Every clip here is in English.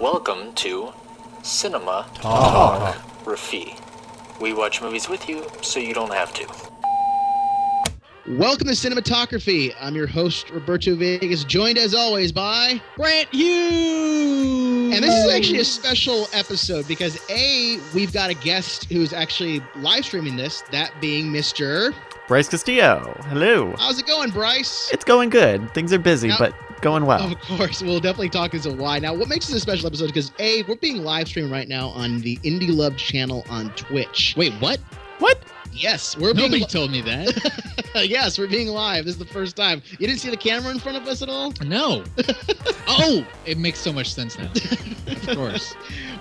Welcome to Cinematalkraphy. We watch movies with you so you don't have to. Welcome to Cinematography. I'm your host, Roberto Vegas, joined as always by Brandt Hughes. And this is actually a special episode because we've got a guest who's actually live streaming this, that being Mr. Bryce Castillo. Hello. How's it going, Bryce? It's going good. Things are busy, but going well. Of course. We'll definitely talk as to why. Now, what makes this a special episode? Because we're being live streamed right now on the Indie Love channel on Twitch. Wait, what? What? Yes, Nobody told me that. Yes, we're being live. This is the first time. You didn't see the camera in front of us at all? No. Oh, it makes so much sense now. Of course.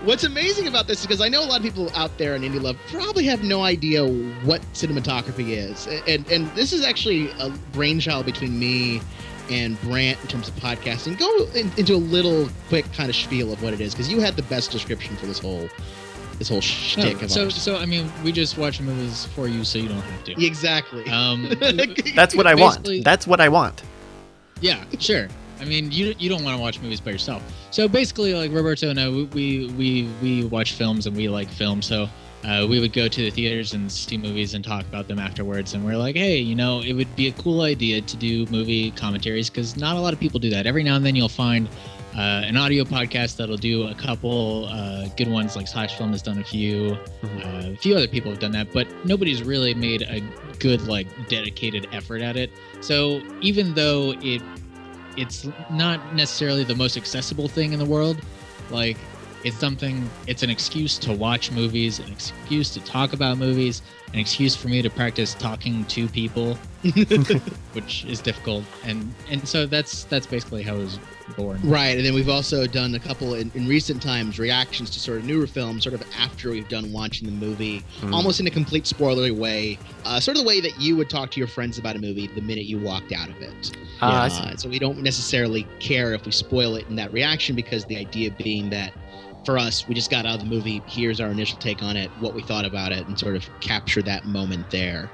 What's amazing about this is because I know a lot of people out there in Indie Love probably have no idea what cinematography is. And this is actually a brainchild between me and Brandt in terms of podcasting. Go into a little quick kind of spiel of what it is, because you had the best description for this whole shtick of ours. So I mean, we just watch movies for you so you don't have to. Exactly. That's what I want. That's what I want. Yeah, sure. I mean, you don't want to watch movies by yourself. So basically, like Roberto and I, we watch films and we like film. So we would go to the theaters and see movies and talk about them afterwards. And we're like, hey, it would be a cool idea to do movie commentaries, because not a lot of people do that. Every now and then you'll find an audio podcast that'll do a couple good ones, like Slash Film has done a few. A few other people have done that, but nobody's really made a good, dedicated effort at it. So even though it's not necessarily the most accessible thing in the world, it's an excuse to watch movies, an excuse to talk about movies, an excuse for me to practice talking to people, which is difficult. And so that's basically how it was born. Right, and then we've also done a couple in recent times reactions to sort of newer films, sort of after we've done watching the movie, almost in a complete spoilery way, sort of the way that you would talk to your friends about a movie the minute you walked out of it. So we don't necessarily care if we spoil it in that reaction, because the idea being that for us, we just got out of the movie, here's our initial take on it, what we thought about it, and sort of capture that moment there.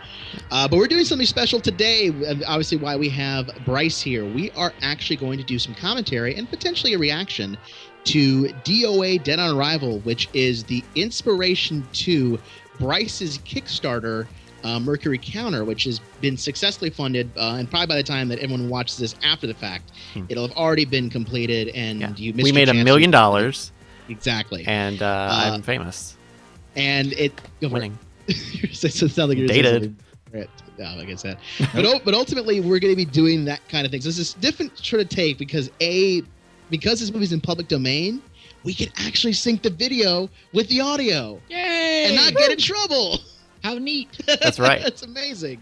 But we're doing something special today, obviously why we have Bryce here. We are actually going to do some commentary and potentially a reaction to D.O.A. Dead on Arrival, which is the inspiration to Bryce's Kickstarter, Mercury Counter, which has been successfully funded, and probably by the time that everyone watches this after the fact, it'll have already been completed, and you missed We made $1 million. Exactly. And I'm famous. And winning. It sounds like you're dated. Like I said. But ultimately, we're going to be doing that kind of thing. So this is different sort of take because this movie's in public domain, we can actually sync the video with the audio. Yay! And not get in trouble. How neat. That's right. That's amazing.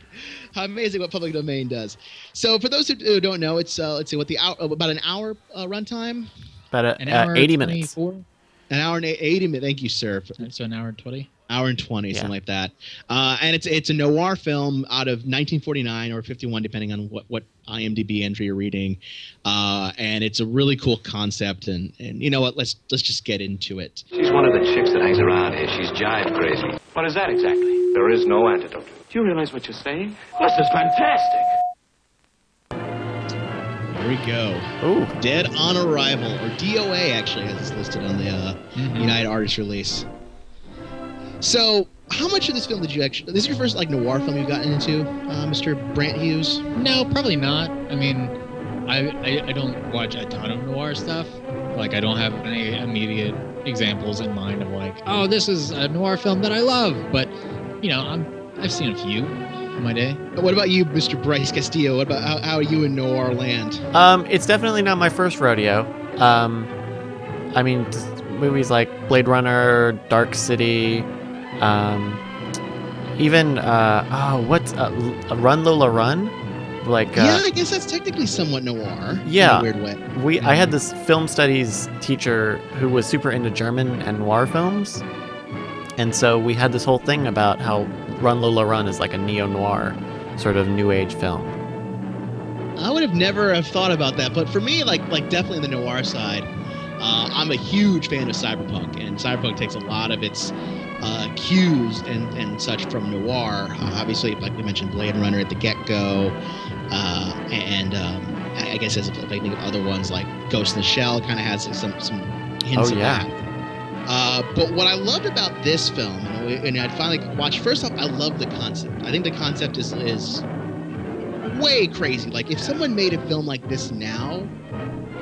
How amazing what public domain does. So for those who don't know, it's let's see, about an hour runtime. About an hour 80 minutes. 24? An hour and 80 minutes. Thank you, sir. So an hour and 20? Hour and 20, something like that. And it's a noir film out of 1949 or 51, depending on what IMDb entry you're reading. And it's a really cool concept. And you know what? Let's just get into it. She's one of the chicks that hangs around here. She's jive crazy. What is that exactly? There is no antidote. Do you realize what you're saying? This is fantastic. Here we go. Ooh. Dead on Arrival, or D.O.A. actually, as it's listed on the United Artists release. So, how much of this film did you actually... This is your first noir film you've gotten into, Mr. Brandt Hughes? No, probably not. I mean, I don't watch a ton of noir stuff. I don't have any immediate examples in mind of oh, this is a noir film that I love. But, I've seen a few in my day. What about you, Mr. Bryce Castillo? What about how are you in noir land? It's definitely not my first rodeo. I mean, movies like Blade Runner, Dark City, even Run Lola Run? Yeah, I guess that's technically somewhat noir. Yeah. In a weird way. I had this film studies teacher who was super into German and noir films. And so we had this whole thing about how Run Lola Run is like a neo-noir sort of new age film. I would have never have thought about that, but for me, definitely the noir side, I'm a huge fan of cyberpunk, and cyberpunk takes a lot of its cues and such from noir. Obviously, like we mentioned, Blade Runner at the get-go, and I guess as if I think of other ones like Ghost in the Shell kind of has some hints of that. But what I loved about this film, and I finally watched. First off, I love the concept. I think the concept is way crazy. Like if someone made a film like this now,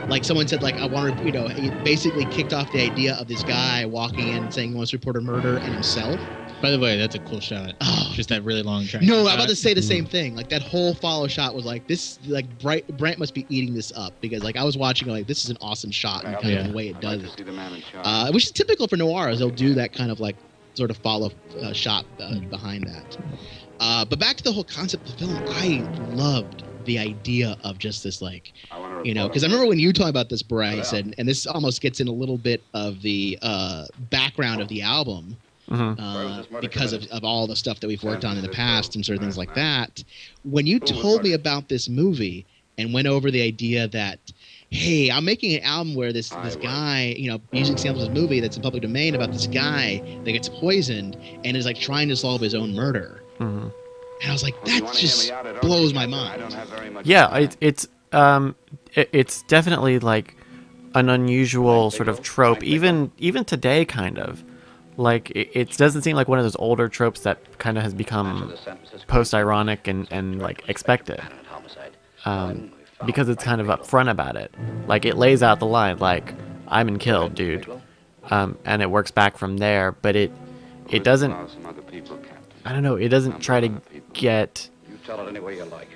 like someone said, like I want to, he basically kicked off the idea of this guy walking in saying he wants to report a murder and himself. By the way, that's a cool shot. Oh. Just that really long track. No, I'm about to say the same thing. Like that whole follow shot was like this. Like Brandt must be eating this up because like I was watching, like this is an awesome shot and kind of the way it does it, which is typical for noirs. They'll do that kind of like sort of follow shot behind that. But back to the whole concept of the film, I loved the idea of just this, like, because I remember when you talked about this, Bryce, and this almost gets in a little bit of the background of the album. Because of all the stuff that we've worked on in the past and sort of things like that. When you told me about this movie and went over the idea that, hey, I'm making an album where this guy, using samples of a movie that's in public domain about this guy that gets poisoned and is like trying to solve his own murder. And I was like, that just blows my mind. Yeah, it's definitely like an unusual sort of trope, even today, kind of. Like, it doesn't seem like one of those older tropes that kind of has become post-ironic and like, expected. Because it's kind of upfront about it. Like, it lays out the line, like, I'm and killed, dude. And it works back from there, but it doesn't... I don't know, it doesn't try to get... You tell it any way you like.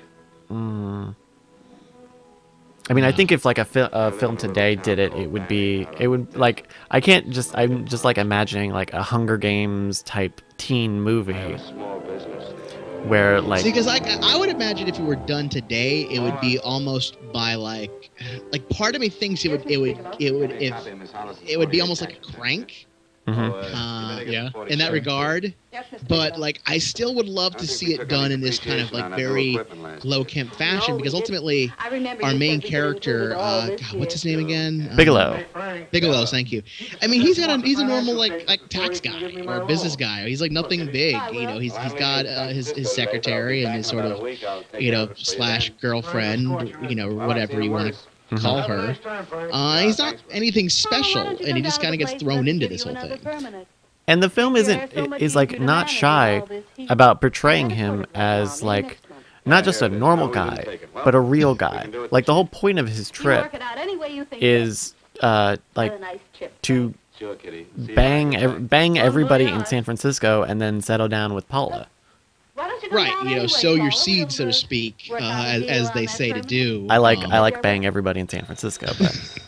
I mean, I think if like a film today did it, it would like, I'm just like imagining like a Hunger Games type teen movie where like... See, because I would imagine if it were done today, it would be almost by like part of me thinks it would be almost like a Crank. In that regard, but like I still would love to see it done in this kind of like very low camp fashion, because ultimately our main character, God, what's his name again? Bigelow, thank you. I mean, he's a normal like tax guy or business guy. He's like nothing big, he's got his secretary and his sort of slash girlfriend, whatever you want to call her. He's not anything special, and he just kind of gets thrown into this whole thing. And the film is like not shy about portraying him as like not just a normal guy, but a real guy. Like the whole point of his trip is like to bang everybody in San Francisco and then settle down with Paula. Right, sow your seed, so to speak, as they say to do. I like bang everybody in San Francisco, but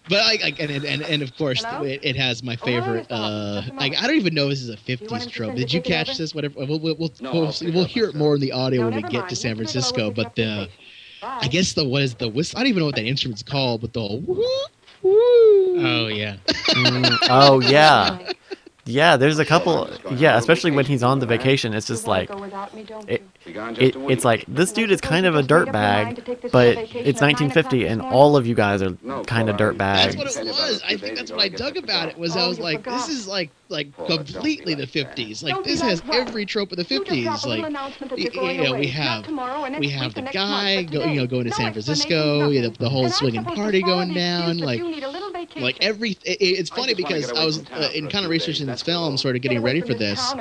and of course it has my favorite. I don't even know if this is a '50s trope. Did you catch this? Whatever. We'll hear it more in the audio when we get to San Francisco. But I guess what is the whistle? I don't even know what that instrument's called, but the whoo. Oh yeah. Oh yeah. Yeah, there's a couple. Yeah, especially when he's on the vacation, it's just like it's like this dude is kind of a dirtbag, but it's 1950 and all of you guys are kind of dirtbags. That's what it was. I think that's what I dug about it. I was like, this is like completely the 50s. Like this has every trope of the 50s. Like we have the guy going to San Francisco. The whole swinging party going down. Like it's funny because I was in kind of researching this film, sort of getting ready for this.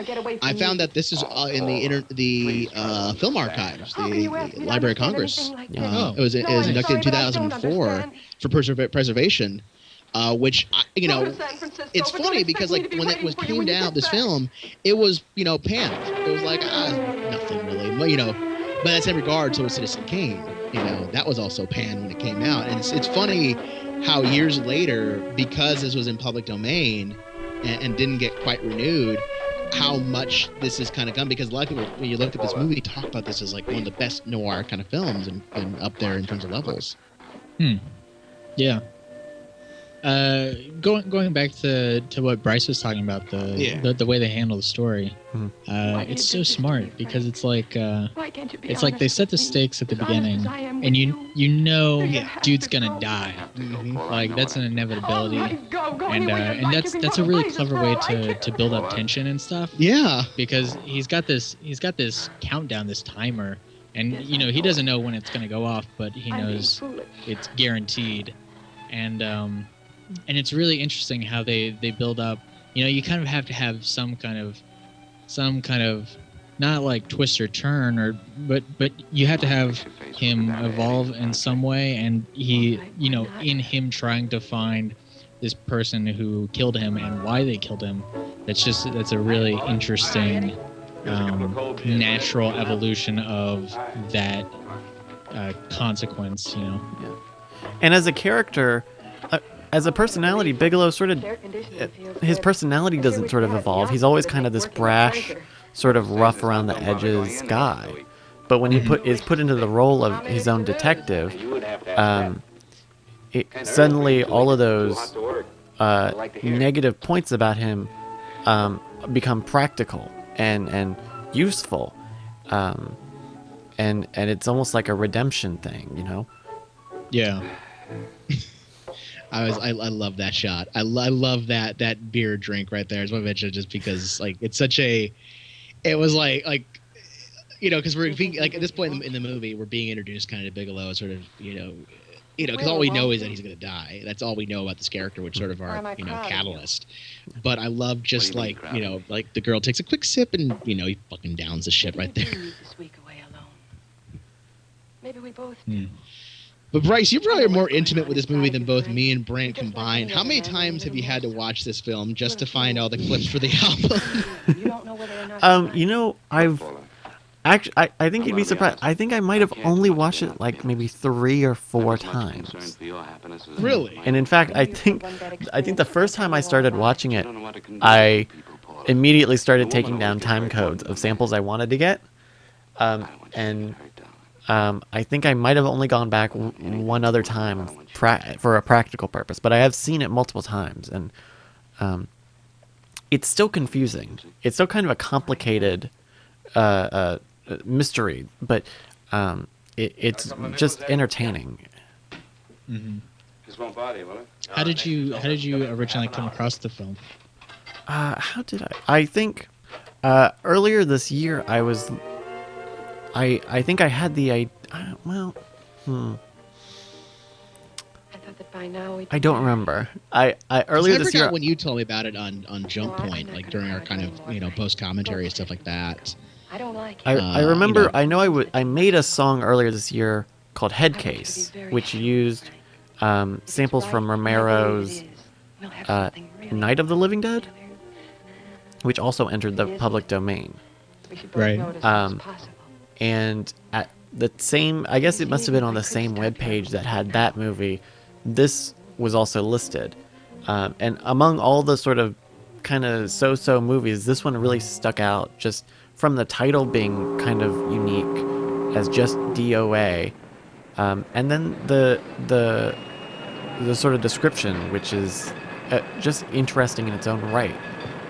I found that this is in the film archives, the Library of Congress. It was inducted in 2004 for preservation. Which it's funny because like when it came out, this film, it was panned. It was like nothing really, but that's in regard to Citizen Kane. That was also panned when it came out, and it's funny how years later, because this was in public domain and didn't get quite renewed, how much this has kind of come, because a lot of people, when you look at this movie, talk about this as like one of the best noir kind of films and up there in terms of levels. Yeah. Going back to what Bryce was talking about, the way they handle the story, it's so smart because it's like they set the stakes at the beginning, and dude's gonna die, like that's an inevitability, and that's a really clever way to build up tension and stuff. Yeah, because he's got this countdown, this timer, and he doesn't know when it's gonna go off, but he knows it's guaranteed, and it's really interesting how they build up. You know, you kind of have to have some kind of not like twist or turn, but you have to have him evolve in some way, and he, you know, in him trying to find this person who killed him and why they killed him. That's a really interesting natural evolution of that consequence, you know. Yeah. And as a character, as a personality, Bigelow sort of, his personality doesn't sort of evolve. He's always kind of this brash, sort of rough around the edges guy. But when he is put into the role of his own detective, suddenly all of those negative points about him become practical and useful. And it's almost like a redemption thing, you know? Yeah. I love that shot. I love that beer drink right there. I just want to mention it just because like it's such a, it was like you know, because we're being like at this point in the movie we're being introduced kind of to Bigelow, sort of you know because all we know is that he's gonna die. That's all we know about this character, which sort of our catalyst. But I love just like you know like the girl takes a quick sip and you know he fucking downs the shit right there. Maybe we both. But Bryce, you probably are more intimate with this movie than both me and Brandt combined. How many times have you had to watch this film just to find all the clips for the album? You know, I've actually, I think you'd be surprised. I think I might have only watched it like maybe 3 or 4 times. Really? And in fact, I think the first time I started watching it, I immediately started taking down time codes of samples I wanted to get, and I think I might have only gone back one other time for a practical purpose, but I have seen it multiple times, and it's still confusing. It's still kind of a complicated mystery, but it's just entertaining. Mm-hmm. How did you originally come across the film? How did I? I think earlier this year I think I had the I thought that by now I don't remember. I earlier this year when you told me about it on Jump Point, like during our kind of post commentary and stuff like that. I don't like it. I remember. I know I made a song earlier this year called Headcase, which used samples from Romero's Night of the Living Dead, which also entered the public domain. Right. And at the same, I guess it must have been on the same webpage that had that movie, this was also listed. And among all the sort of kind of so-so movies, this one really stuck out just from the title being kind of unique as just D.O.A. And then the sort of description, which is just interesting in its own right,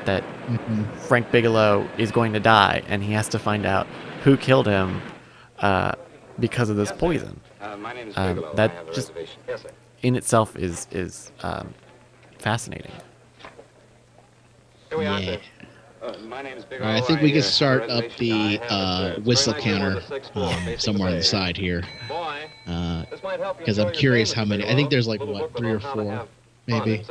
that Frank Bigelow is going to die and he has to find out who killed him because of this poison. My name is Bigelow. That just in itself is fascinating. Here we are, Yeah. sir. My name is Bigelow. All right, I think we can start up the whistle counter somewhere on the side here. Because I'm curious how many. I think there's like, what, 3 or 4? Maybe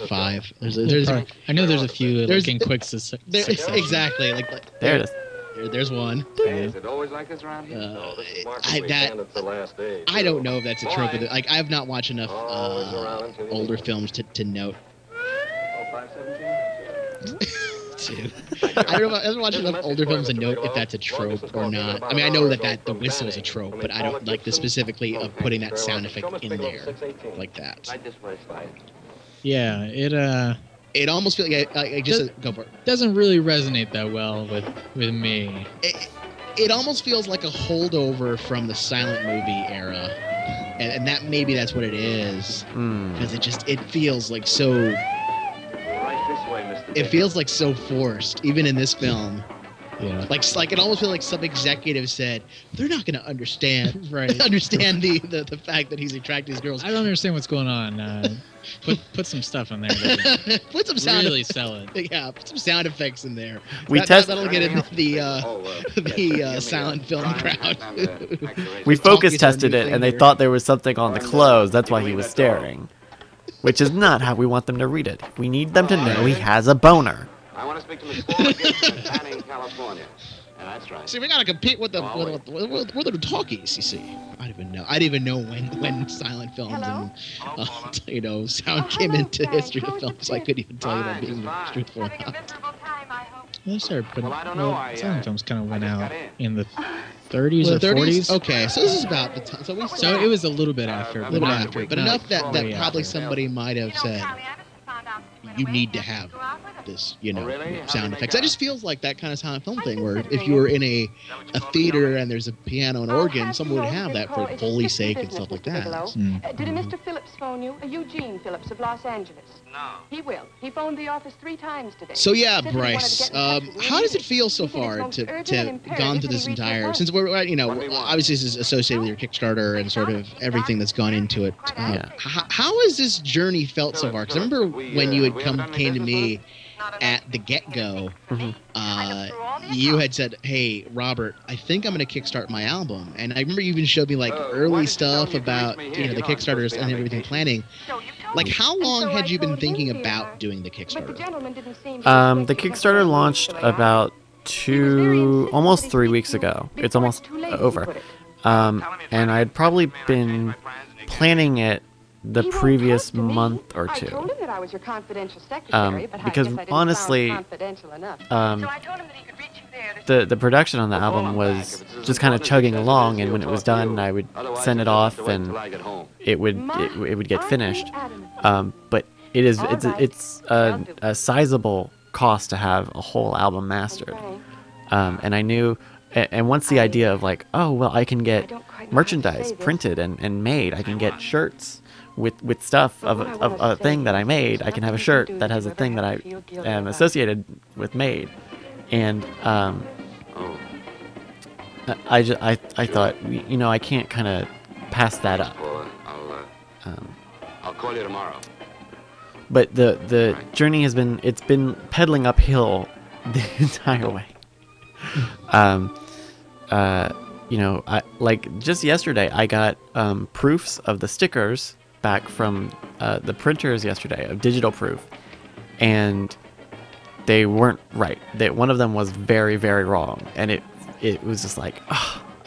5. There's I know there's a few like in quick exactly. Like There it is. There's one. Is it always like this around here? No, this is I don't know if that's a trope. Like I have not watched enough older films to note. I haven't watched enough older films to note if that's a trope or not. I mean, I know that the whistle is a trope, but I don't like the specifically of putting that sound effect in there like that. Yeah, it almost feels like go for it. Doesn't really resonate that well with me. It almost feels like a holdover from the silent movie era, and that maybe that's what it is, because it feels like so. It feels like so forced, even in this film. Yeah. Like it almost feels like some executive said they're not going to understand right. understand the fact that he's attracting these girls. I don't understand what's going on. Put some stuff in there. Put some sound really sell it. Yeah, put some sound effects in there. That'll get into the silent film crowd. We focus tested it, and they thought there was something on the clothes. That's why he was staring. which is not how we want them to read it. We need them to know he has a boner. I want to speak to Miss Paula Gibson in Fanning, California. Yeah, that's right. See, we gotta compete with the talkies. You see, I didn't even know when silent films and sound came into history of film, so I couldn't even tell you that being truthful or not. Well, sir, but Well, I don't know. silent films kind of went out got in. in the 30s or 40s. Okay, so this is about the time. So it was a little bit after. a little after, but not enough that way probably after. somebody might have said, you need to have this, sound effects. That just feels like that kind of silent film thing, where if you were in a theater and there's a piano and organ, someone would have that for Foley's sake and stuff like that. Did a Mr. Phillips phone you? Eugene Phillips of Los Angeles. No. He will. He phoned the office 3 times today. So yeah, Said he wanted Bryce, to get in touch with how you. does it feel so He said his far most to urgent and imperative gone through that this he reach your entire, phone. since we're obviously this is associated with your Kickstarter and sort of everything that's gone into it. How has this journey felt so far? Because I remember when you had came to me at the get-go, you had said, "Hey, Robert, I think I'm going to kickstart my album." And I remember you even showed me like early stuff about the Kickstarters and everything planning. Like, how long had you been thinking about doing the Kickstarter? The Kickstarter launched about almost 3 weeks ago. It's almost over. And I had probably been planning it the previous month or two. Because honestly, the production on the album was just kind of chugging along, and when it was done, I would send it off, and it would get finished. But it's a sizable cost to have a whole album mastered, and I knew. And once the idea of like, oh well, I can get merchandise printed and made, I can get shirts with stuff of a thing that I made. I can have a shirt that has a thing that I am associated with made, and I thought, I can't kind of pass that up. I'll call you tomorrow. But the journey has been pedaling uphill the entire way. Just yesterday, I got proofs of the stickers back from the printers yesterday, of digital proof, and they weren't right. One of them was very, very wrong, and it was just like,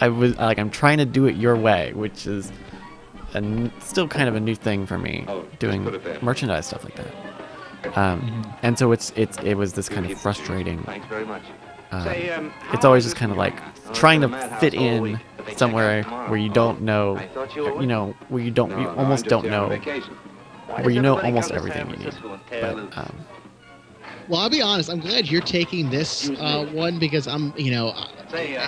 I'm trying to do it your way, which is still kind of a new thing for me, doing merchandise stuff like that. And so it was this kind of frustrating. Thanks very much. It's always just kind of like trying to fit in somewhere where you don't know, where you almost don't know, where you know almost everything you need. But, well, I'll be honest. I'm glad you're taking this one, because I'm,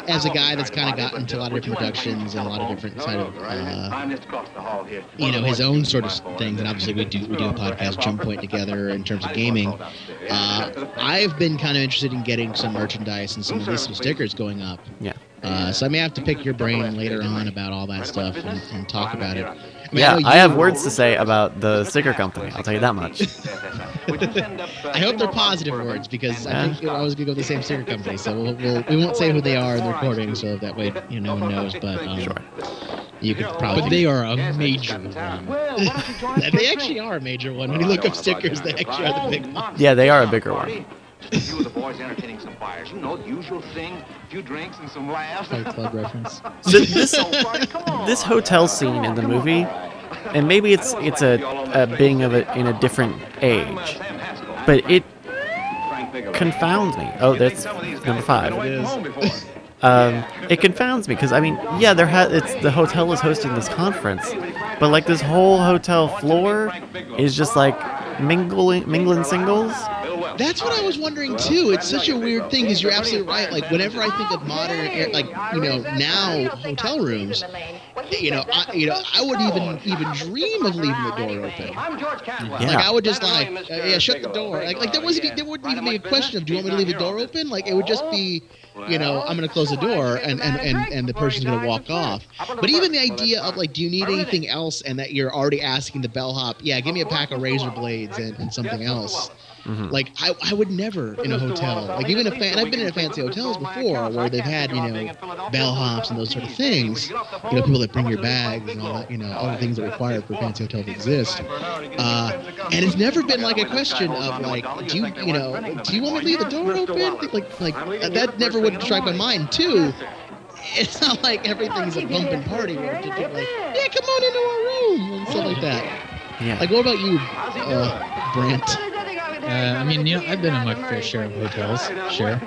as a guy that's kind of gotten into a lot of different productions and a lot of different side of, his own sort of things. And obviously we do a podcast, Jump Point, together in terms of gaming. I've been kind of interested in getting some merchandise and some stickers going up. Yeah. So I may have to pick your brain later on about all that stuff and talk about it. I have words to say about the sticker company. I'll tell you that much. I hope they're positive words, because I think I was going to go with the same sticker company. So we won't say who they are in the recording, so that way no one knows. But sure. You could probably. But they are a major one. They actually are a major one. When you look up stickers, they actually are the big one. Yeah, they are a bigger one. You and the boys entertaining some fires. The usual thing. A few drinks and some laughs. Fight Club reference. So this hotel scene in the movie, and maybe it's a being of it in a different age, but it confounds me. Oh, that's number 5. It is. It confounds me because the hotel is hosting this conference, but like this whole hotel floor is just like mingling singles. That's what I was wondering too. It's such a weird thing, because you're absolutely right. Like, whenever I think of modern, now hotel rooms, I wouldn't even dream of leaving the door open. Yeah. Like, I would just shut the door. Like there wouldn't even be a question of, do you want me to leave the door open? Like, it would just be, I'm going to close the door and the person's going to walk off. But even the idea of like, do you need anything else, and that you're already asking the bellhop, give me a pack of razor blades and something else. Like I would never in a hotel, like even and I've been in fancy hotels before where they've had, bellhops and those sort of things, people that bring your bags and all that, all the things that are required for a fancy hotel to exist. And it's never been like a question of like, do you want me to leave the door open? Like that never would strike my mind too. It's not like everything's a bumping party where people are like, yeah, come on into our room and stuff like that. Yeah. Like, what about you, Brandt? I've been in my fair share of hotels, sure.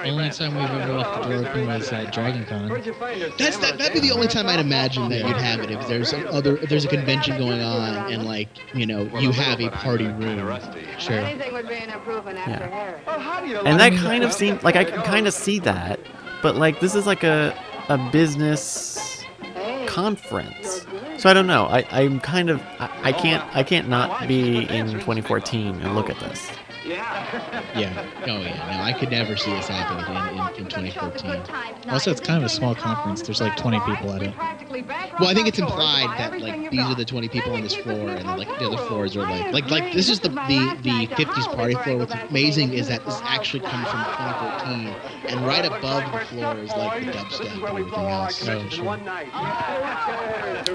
Only time we've ever left the door open was at Dragon Con. That'd be the only time I'd imagine that you'd have it if there's a convention going on and like, you have a party room. Sure. Yeah. And that kind of seemed like I can kind of see that, but like this is like a business conference. So I don't know. I'm kind of I can't not be in 2014 and look at this. Yeah. Oh yeah. No, I could never see this happening in 2014. Also, it's kind of a small conference. There's like 20 people at it. Well, I think it's implied that like these are the 20 people on this floor, and like the other floors are like this is the 50s party floor. What's amazing is that this actually comes from 2014, and right above the floor is like the dubstep and everything else. Oh, sure.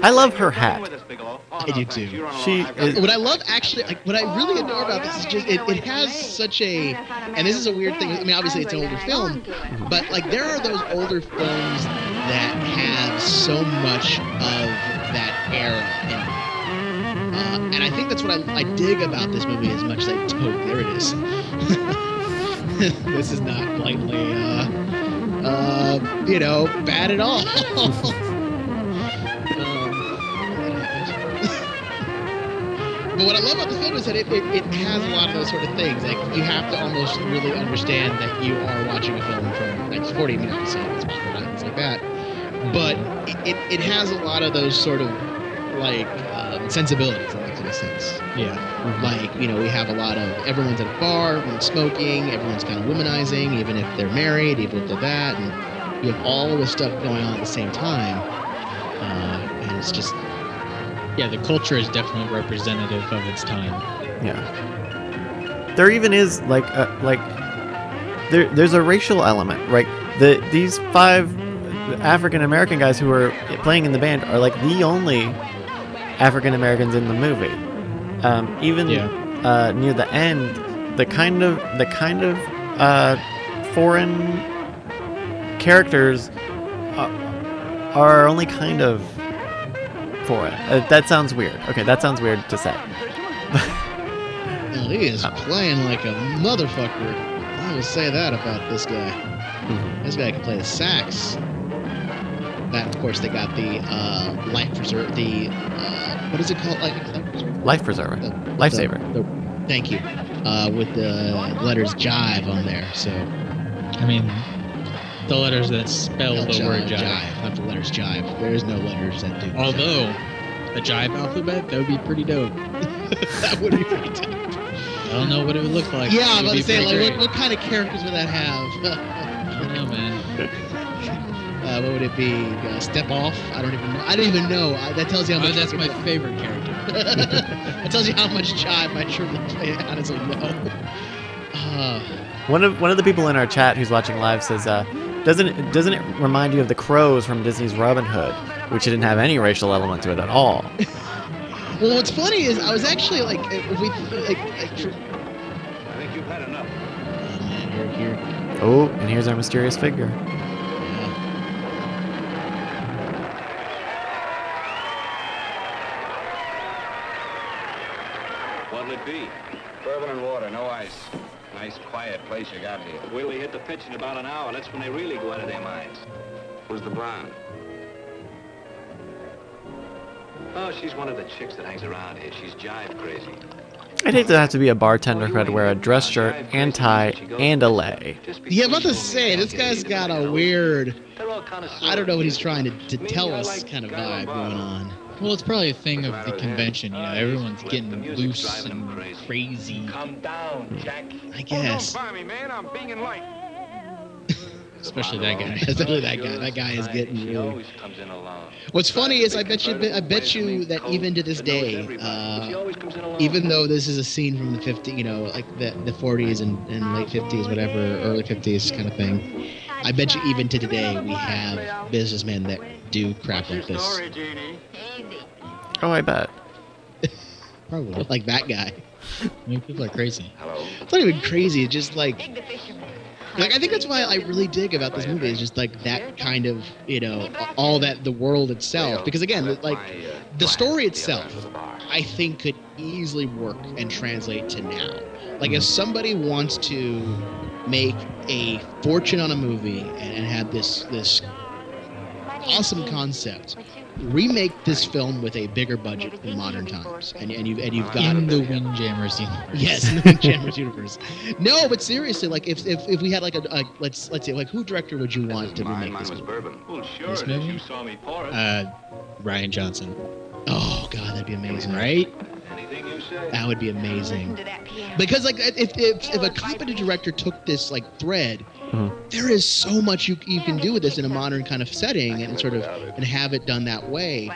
I love her hat. I do too. What I love actually, like what I really adore about this is just it has such a, and this is a weird thing. I mean, obviously it's an older film, but like there are those older films that have so much of that era in them. And I think that's what I dig about this movie as much as I don't. There it is. This is not lightly, bad at all. But what I love about the film is that it has a lot of those sort of things. Like, you have to almost really understand that you are watching a film from 1940. I mean, obviously, it's things like that. But it has a lot of those sort of, like, sensibilities, in that sense. Yeah. Like, we have a lot of, everyone's at a bar, everyone's smoking, everyone's kind of womanizing, even if they're married, even if they're that. And you have all of this stuff going on at the same time. And it's just... Yeah, the culture is definitely representative of its time. Yeah. There even is there's a racial element, right? These 5 African American guys who are playing in the band are like the only African Americans in the movie. Even near the end, the kind of foreign characters are only kind of for it. That sounds weird. Okay, that sounds weird to say. Well, he is playing like a motherfucker. I will say that about this guy. Mm-hmm. This guy can play the sax. That, of course, they got the life preserver. The what is it called? Life preserver. Lifesaver. Thank you. With the letters jive on there. So, I mean, the letters that spell the word jive. Not the letters jive. There is no letters that do. Although, the jive alphabet, that would be pretty dope. That would be pretty dope. I don't know what it would look like. Yeah, I'm about to say, like, what kind of characters would that have? I don't know, man. What would it be? Step off? I don't even know. That tells you how much. That's my favorite character. That tells you how much jive I truly play. Honestly, no. One of the people in our chat who's watching live says, doesn't it remind you of the crows from Disney's Robin Hood, which didn't have any racial element to it at all? Well, what's funny is I was actually like, if we I think you've had enough. Oh man, you're here. Oh, and here's our mysterious figure. What'll it be? Bourbon and water, no ice. Nice, quiet place you got here. Wait till we hit the pitch in about an hour. That's when they really go out of their minds. Who's the blonde? Oh, she's one of the chicks that hangs around here. She's jive crazy. I'd hate to have to be a bartender who had to wear a dress shirt and tie and a lei. Yeah, I'm about to say, this guy's got a weird, I don't know what he's trying to tell us kind of vibe going on. Well, it's probably a thing of the convention, everyone's getting loose and crazy. Calm down, Jack. I guess. Don't me, man. I'm being light. Especially that guy. Especially that guy. That guy is getting She really... always comes in alone. What's funny is I bet you that even to this day, even though this is a scene from the 50s, you know, like the 40s and late 50s, whatever, early 50s kind of thing, I bet you even to today we have businessmen that do crap like this. Oh, I bet. Probably like that guy. I mean, people are crazy. Hello. It's not even crazy. It's just like I think that's why I really dig about this movie is just like that kind of, you know, all that the world itself. Because again, like the story itself, I think could easily work and translate to now. Like if somebody wants to make a fortune on a movie and have this awesome concept, remake this film with a bigger budget in modern times, and you've got in the Windjammers universe. Yes, in the Windjammers universe. No, but seriously, like if we had like a let's say like who director would you want to remake this was movie? bourbon. Well, sure. This movie? You saw me pour it. Ryan Johnson. Oh God, that'd be amazing, Right? Anything you say. That would be amazing. Because like if a competent director took this like thread, there is so much you can do with this in a modern kind of setting and sort of and have it done that way.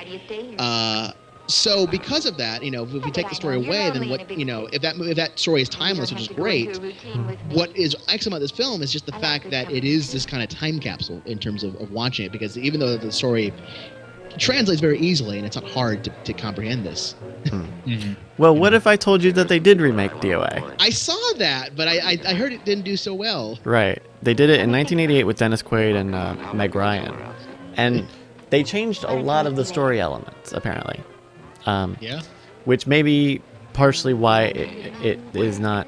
So because of that, you know, if we take the story away, then what, you know, if that story is timeless, which is great, what is excellent about this film is just the fact that it is this kind of time capsule in terms of watching it, because even though the story translates very easily and it's not hard to comprehend this. Well, what if I told you that they did remake D.O.A.? I saw that, but I heard it didn't do so well. Right. They did it in 1988 with Dennis Quaid and Meg Ryan. And they changed a lot of the story elements, apparently. Yeah. Which may be partially why it is not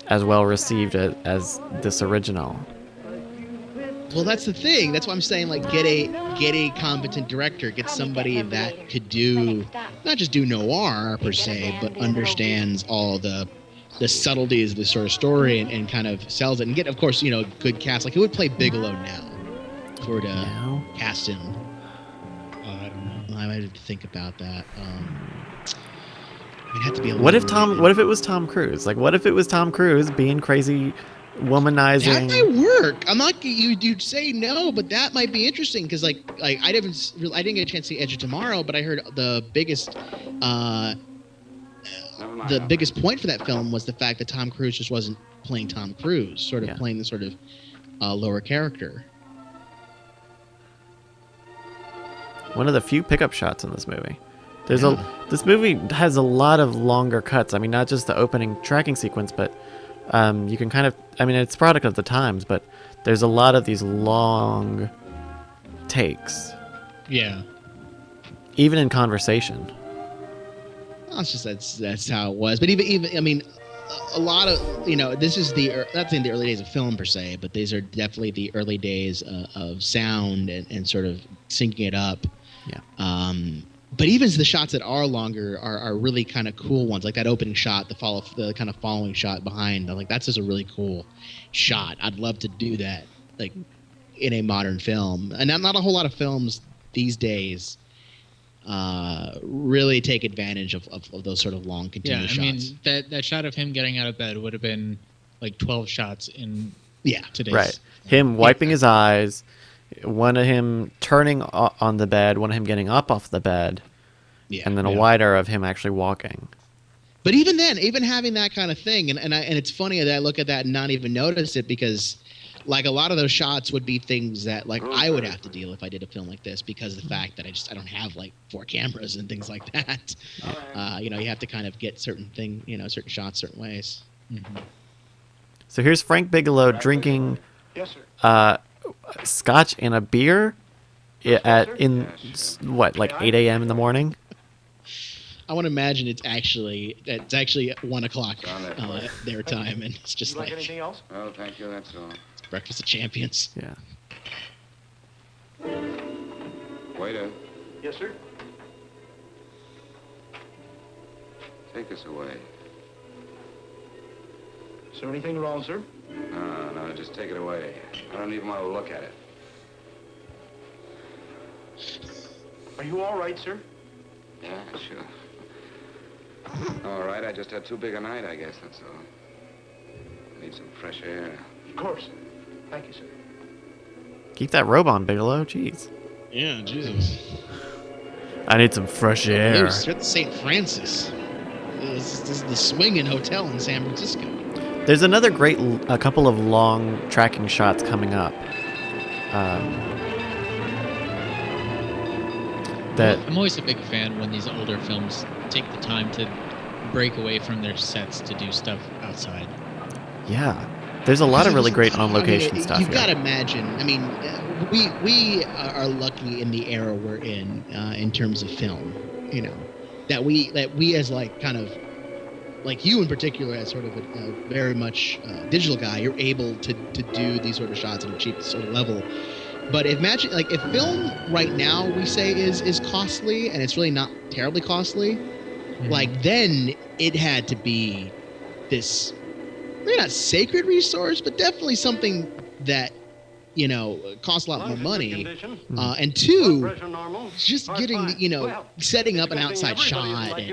as well received as this original. Well, that's the thing. That's why I'm saying, like, get a competent director, get somebody that could do not just do noir per se, but understands all the subtleties of this sort of story and kind of sells it. And get, of course, you know, good cast. Like, who would play Bigelow now? If we were to cast him. I don't know. I might have to think about that. It'd have to be a What if it was Tom Cruise? Like, what if it was Tom Cruise being crazy, womanizing? That might work. I'm not. You'd say no, but that might be interesting because like I didn't get a chance to see Edge of Tomorrow, but I heard the biggest point for that film was the fact that Tom Cruise just wasn't playing Tom Cruise, sort of playing the sort of lower character. One of the few pickup shots in this movie. This movie has a lot of longer cuts. I mean, not just the opening tracking sequence, but you can kind of, I mean, it's a product of the times, but there's a lot of these long takes. Yeah. Even in conversation. Well, it's just that's how it was. But even I mean, a lot of, you know, this is not in the early days of film per se, but these are definitely the early days of sound and sort of syncing it up. Yeah. But even the shots that are longer are really kind of cool ones, like that opening shot, the kind of following shot behind. I'm like, that's just a really cool shot. I'd love to do that, like in a modern film. And not a whole lot of films these days really take advantage of those sort of long continuous shots. I mean, that shot of him getting out of bed would have been like 12 shots in today's. Right. Him wiping his eyes. One of him turning on the bed, one of him getting up off the bed, and then a wider of him actually walking. But even then, even having that kind of thing, and it's funny that I look at that and not even notice it, because like a lot of those shots would be things that like I would have to deal if I did a film like this, because of the fact that I don't have like 4 cameras and things like that. You know, you have to kind of get certain shots certain ways. Mm-hmm. So here's Frank Bigelow drinking. Yes, sir. Scotch and a beer in like 8 a.m. in the morning. I want to imagine it's actually 1 o'clock their time, and it's just like anything else? Oh, thank you. That's all. It's Breakfast of Champions. Yeah. Waiter, Yes, sir. take this away. Is there anything wrong, sir? No, just take it away. I don't even want to look at it. Are you all right, sir? Yeah, sure. All right, I just had too big a night, I guess, that's all. Need some fresh air. Of course. Thank you, sir. Keep that robe on, Bigelow. Jeez. Yeah, Jesus. I need some fresh air. You're at St. Francis. This is the Swingin' Hotel in San Francisco. There's another great, a couple of long tracking shots coming up. That I'm always a big fan when these older films take the time to break away from their sets to do stuff outside. Yeah, there's a lot of really great on-location stuff. You've here. got to imagine. I mean, we are lucky in the era we're in terms of film. You know, that we as like kind of like you in particular as sort of a very much digital guy, you're able to do these sort of shots at a cheap sort of level. But if film right now we say is costly and it's really not terribly costly, like then it had to be this, maybe not sacred resource, but definitely something that, you know, costs a lot more money. And two, just getting, you know, setting up an outside shot and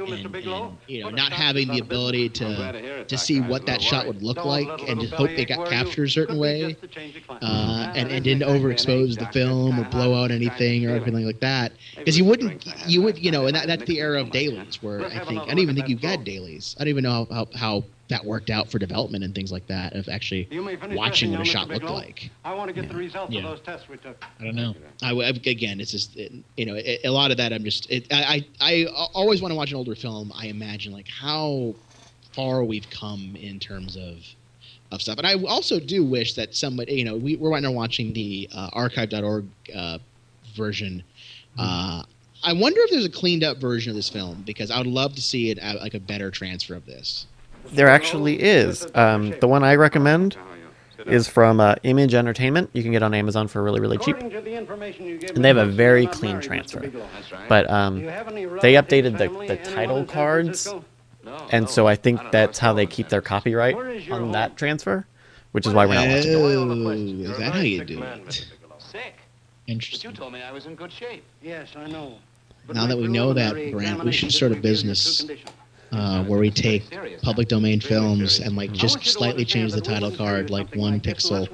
you know, not having the ability to see what that shot would look like and just hope it got captured a certain way, and didn't overexpose the film or blow out anything or anything like that. Because you would, you know, and that's the era of dailies where I don't even think you've got dailies. I don't even know how that worked out for development and things like that, of actually watching what a shot looked like. I want to get the results of those tests we took. I don't know. Again, it's just, you know, a lot of that I'm just, I always want to watch an older film. I imagine like how far we've come in terms of stuff. And I also do wish that somebody, you know, we're right now watching the archive.org version. I wonder if there's a cleaned up version of this film, because I would love to see it like a better transfer of this. There actually is. The one I recommend is from Image Entertainment. You can get on Amazon for really, really cheap. And they have a very clean transfer. But they updated the title cards, and so I think that's how they keep their copyright on that transfer, which is why we're not watching it. Oh, is that how you do it? Sick. Interesting. But you told me I was in good shape. Yes, I know. Now that we know that, Brandt, we should start a business where we take public domain films and like just slightly change the title card like 1 pixel.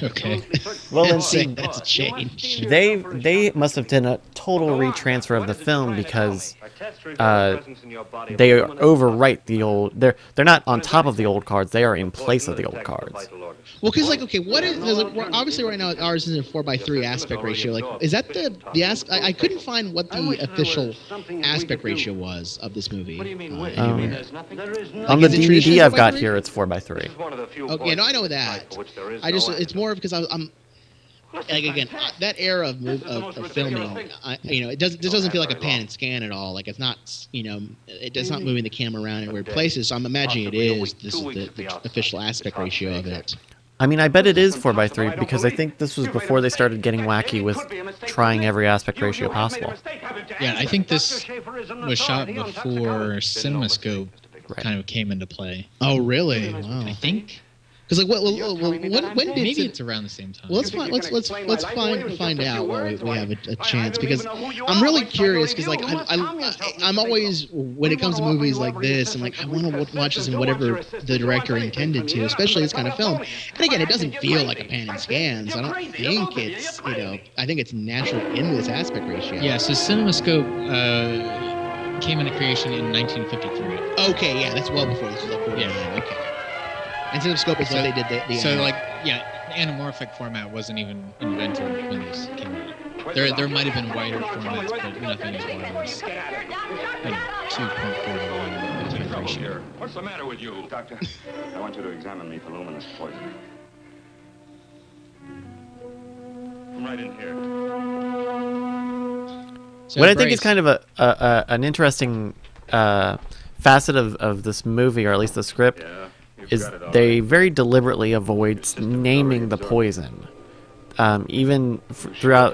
Okay. Well, then Say see, that's a change. they must have done a total retransfer of the film because they overwrite the old. They're not on top of the old cards. They are in place of the old cards. Well, because like, okay, what is obviously right now ours is a 4:3 aspect ratio. Like, is that the I couldn't find what the official aspect ratio was of this movie. What do you mean? You mean there's nothing? On the Is it traditionally DVD I've got 4:3? here, it's 4:3. Okay, no, I know that. It's more because I'm like, again, that era of filming, you know, this doesn't feel like a pan and scan at all. Like, it's not, you know, it's not moving the camera around in weird places. So I'm imagining this is the official aspect ratio of it. I mean, I bet it is 4:3 because I think this was before they started getting wacky with trying every aspect ratio possible. Yeah, I think this was shot before CinemaScope kind of came into play. Oh, really? Wow. I think. Because like, when did Maybe it's around the same time. Well, let's find out while we have a chance, because I'm really curious, because like I'm always, when it comes to movies like this, and like I want to watch this in whatever the director intended to, especially this kind of film. And again, it doesn't feel like a pan and scan, so I don't think it's, you know, I think it's natural in this aspect ratio. Yeah, so CinemaScope came into creation in 1953. Okay, yeah, that's well before this was like 49. Yeah. Okay. And CinemaScope is what they did. So like, yeah, anamorphic format wasn't even invented when this came out. There might have been wider formats, but nothing as wide as 2.4 to 1 ratio. What's the matter with you? Doctor, I want you to examine me for luminous poison. Come right in here. So What I think Bryce, is kind of an interesting facet of this movie, or at least the script, is they very deliberately avoid naming the poison. Even through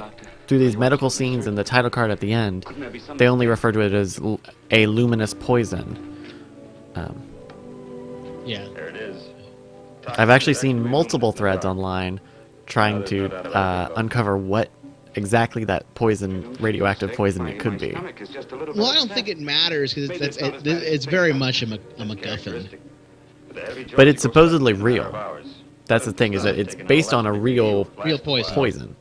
these medical scenes and the title card at the end, they only refer to it as a luminous poison. yeah. There it is. I've actually seen multiple threads online trying to uncover what exactly that poison, radioactive poison, it could be. Well, I don't think it matters, because it's very much a MacGuffin. But it's supposedly real. that's the thing, is that it's based on a real poison,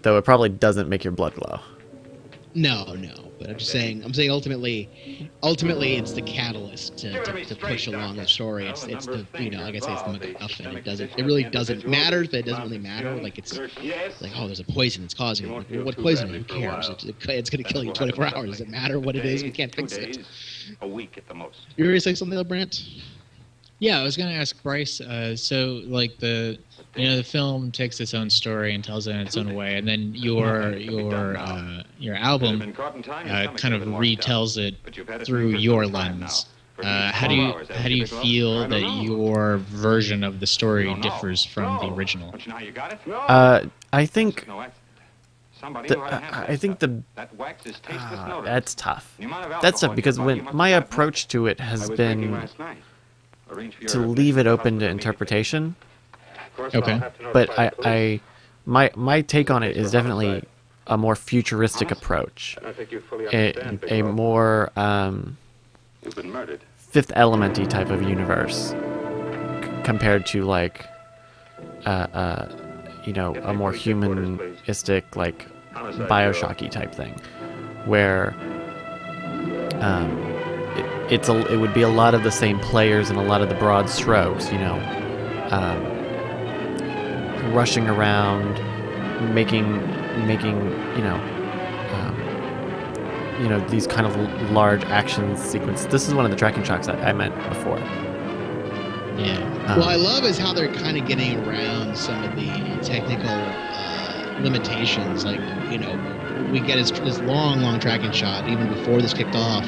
though it probably doesn't make your blood glow. No. But I'm saying ultimately it's the catalyst to push along the story. It's the like I say, it's the MacGuffin. It really doesn't matter that it doesn't really matter. Like it's like, oh, there's a poison that's causing it. Like, well, what poison? Who cares? It's going to kill you in 24 hours. Does it matter what it is? We can't fix it. A week at the most. You were going to say something, Brandt? Yeah, I was going to ask Bryce. So like the film takes its own story and tells it in its own way, and then your album kind of retells it through your lens. How do you feel that your version of the story differs from the original? I think that's tough. That's tough because when my approach to it has been to leave it open to interpretation. Okay. But my take on it is definitely a more futuristic approach, a more Fifth Element-y type of universe compared to like a more humanistic, like Bioshocky type thing, where it would be a lot of the same players and a lot of the broad strokes, rushing around, making these kind of large action sequences. This is one of the tracking shots I meant before. Yeah. What I love is how they're kind of getting around some of the technical limitations. Like, we get this long tracking shot. Even before this kicked off,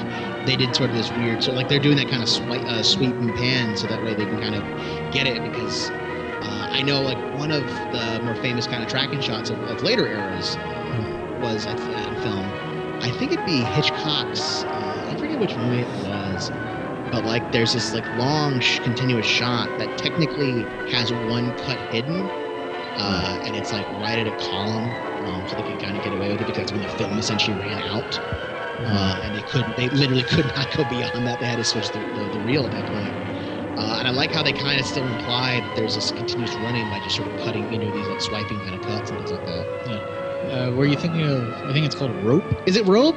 they did sort of this weird, so like they're doing that kind of sweep and pan, so that way they can kind of get it, because I know like one of the more famous kind of tracking shots of later eras was in film. I think it'd be Hitchcock's, I forget which movie it was, but like there's this like long continuous shot that technically has one cut hidden, and it's like right at a column, so they could kind of get away with it because when the film essentially ran out, and they literally could not go beyond that. They had to switch the reel at that point. And I like how they kind of still imply that there's this continuous running by just sort of cutting, these like swiping kind of cuts and things like that. Yeah. Were you thinking of? I think it's called Rope. Is it Rope?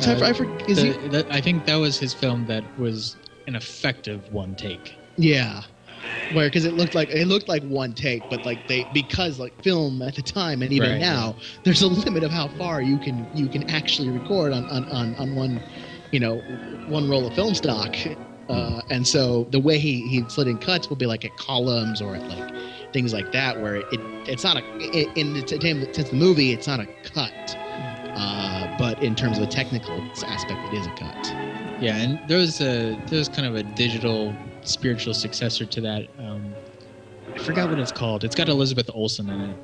I think that was his film that was an effective one take. Yeah. Because it looked like one take, but like because film at the time and even now, there's a limit of how far you can actually record on one one roll of film stock. And so the way he slid in cuts will be like at columns or at like things like that, where it's not in the sense of the movie, it's not a cut, but in terms of the technical aspect, it is a cut. Yeah, and there's kind of a digital spiritual successor to that. I forgot what it's called. It's got Elizabeth Olsen in it,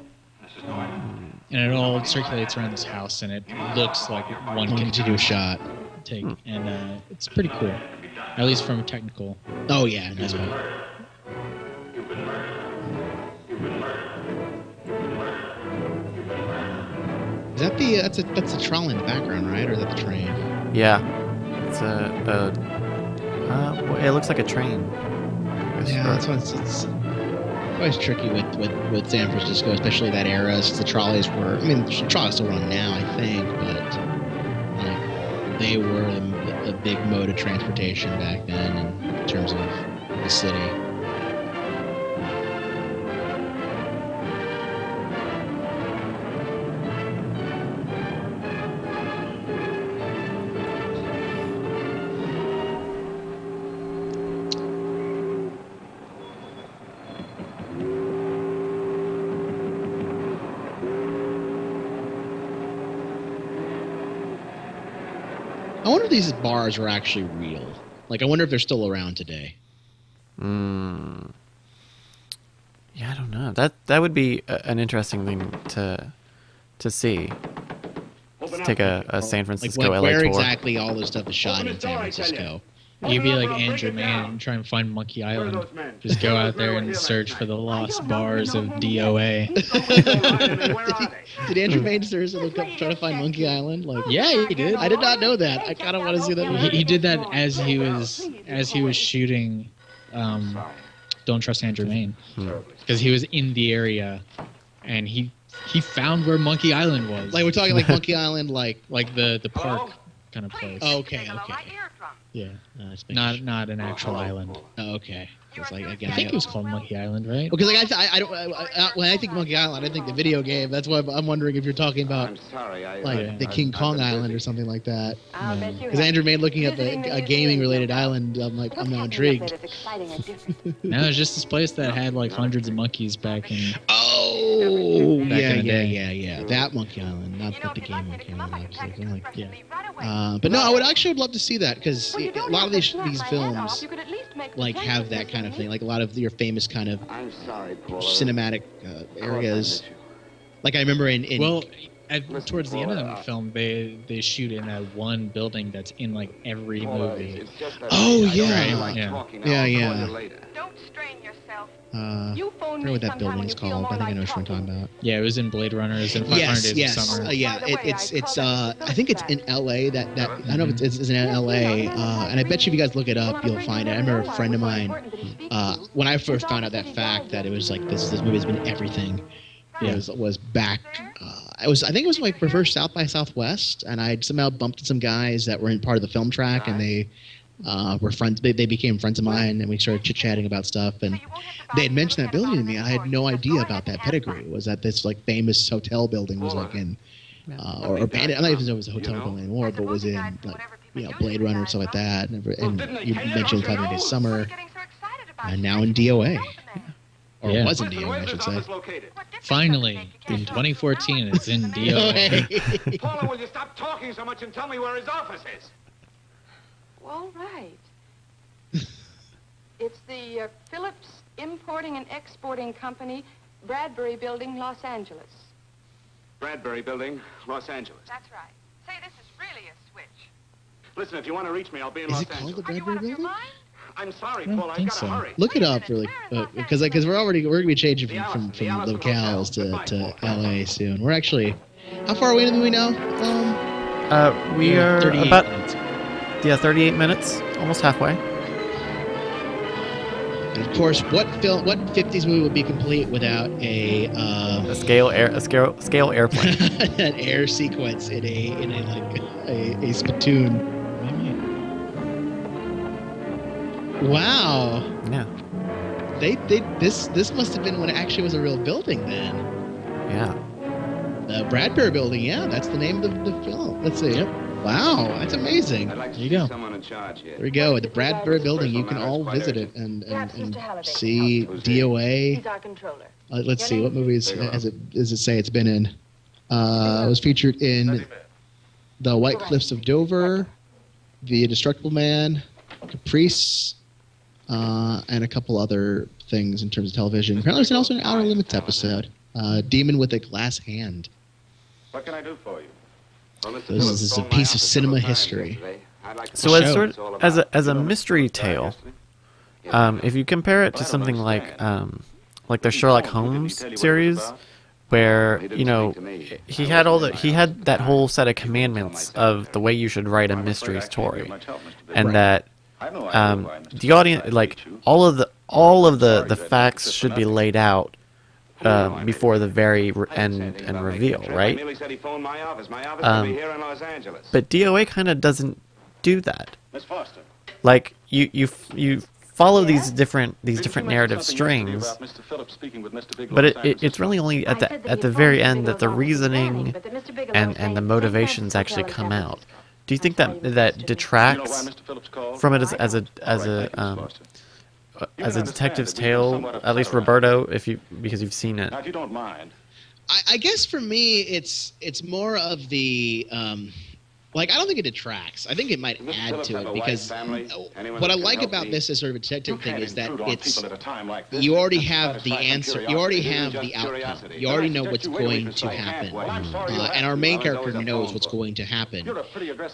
and it all circulates around this house, and it looks like one continuous shot take, and it's pretty cool. At least from a technical. Oh yeah, that's right. Is that that's a trolley in the background, right? Or is that the train? Yeah, it's it looks like a train. Yeah, that's why it's always tricky with San Francisco, especially that era, since the trolleys were. I mean, the trolleys still run now, I think, but they were a big mode of transportation back then in terms of the city. I wonder if these bars are actually real. Like, I wonder if they're still around today. Yeah, I don't know. That would be an interesting thing to see. Let's take a San Francisco LA where tour. Exactly all this stuff is shot in San Francisco. You'd be like Andrew Mann and try and find Monkey Island. Just go out there and search for the lost bars of D.O.A. Did Andrew Mann seriously look up try to find Monkey Island? Like, yeah, he did. I did not know that. I kind of want to see that. He did that as he was shooting Don't Trust Aunt Germain, because he was in the area, and he found where Monkey Island was. Like we're talking like Monkey Island, like the park kind of place. Oh, okay. Yeah, not an actual island. Oh, okay. It's like again, I think it was called Monkey Island, right? Because like I don't when I think Monkey Island, I think the video game. That's why I'm wondering if you're talking about the King Kong Island or something like that. Because Andrew made looking up a gaming related island. I'm now intrigued. No, it's just this place that had like hundreds of monkeys back in. Oh, back in the day. yeah. That Monkey Island, not the game Monkey Island. But no, I would love to see that because a lot of these films like have that kind of thing, like a lot of your famous kind of cinematic areas. Like I remember in towards the end of the film, they shoot in that one building that's in like every movie. Oh yeah, yeah. Don't strain yourself. I forget what that building's called. I think I know what you're talking about. Yeah, it was in Blade Runners and 500 Days of Summer. It's I think it's in L.A. That I don't know if it's in L.A. And I bet you if you guys look it up, you'll find it. I remember a friend of mine when I first found out that fact that it was like this movie has been everything. It was back. I think it was like for first South by Southwest, and I somehow bumped into some guys that were in part of the film track, and they were friends. They became friends of mine, and we started chit chatting about stuff. And they had mentioned that building to me. I had no idea about that pedigree. Was that this like famous hotel building was like in or abandoned? I don't even know if it was a hotel building anymore, but was in like Blade Runner and stuff like that. And you mentioned 500 Days of Summer, and now in D.O.A. Or was in D.O.A. I should say. Finally, in 2014, it's in D.O.A. Paula, will you stop talking so much and tell me where his office is? All right. It's the Phillips Importing and Exporting Company, Bradbury Building, Los Angeles. Bradbury Building, Los Angeles. That's right. Say, this is really a switch. Listen, if you want to reach me, I'll be in Los Is it called Angeles. the Bradbury Building? I'm sorry, I don't Paul. I've think got to so. hurry. Look it up really, because we're gonna be changing from locales to LA soon. We're actually, how far away do we know? We are 38 about minutes. 38 minutes, almost halfway. And of course, what 50s movie would be complete without a scale airplane. an air sequence in a spittoon? Wow. Yeah. This must have been when it actually was a real building then. Yeah. The Bradbury Building, yeah, that's the name of the film. Let's see. Yep. Wow, that's amazing. I'd like to There you see go. someone in charge here. There we go. At the Bradbury Building, you can all visit it and see D.O.A. He's our controller. Let's see, what movies does it say it's been in? It was featured in The White Cliffs of Dover, The Indestructible Man, Caprice, and a couple other things in terms of television. Apparently, there's also an Outer Limits episode. Demon with a Glass Hand. What can I do for you? Well, Mr. This Phillips is a phoned my piece of office cinema several times history. yesterday. I'd like to So find as out sort what it's all as about. a You know, mystery Mr. tale, yesterday? if you compare it to something like the Sherlock Holmes series, where he had that whole set of commandments of the way you should write a mystery story, and that the audience, like all of the facts should be laid out before the very end and reveal, right? Merely said he phoned my office. My office will be here in Los Angeles. But D.O.A. kind of doesn't do that. Miss Foster. Like you follow these different narrative strings, but it's really only at the very end that the reasoning and the motivations actually come out. Do you think that detracts from it as a detective's tale, at least Roberto, because you've seen it? Now, if you don't mind. I guess for me, it's more of the I don't think it detracts. I think it might add to it because what I like about this as sort of a detective thing is that you already have the answer, you already have the outcome, you already know what's going to happen, and our main character knows what's going to happen,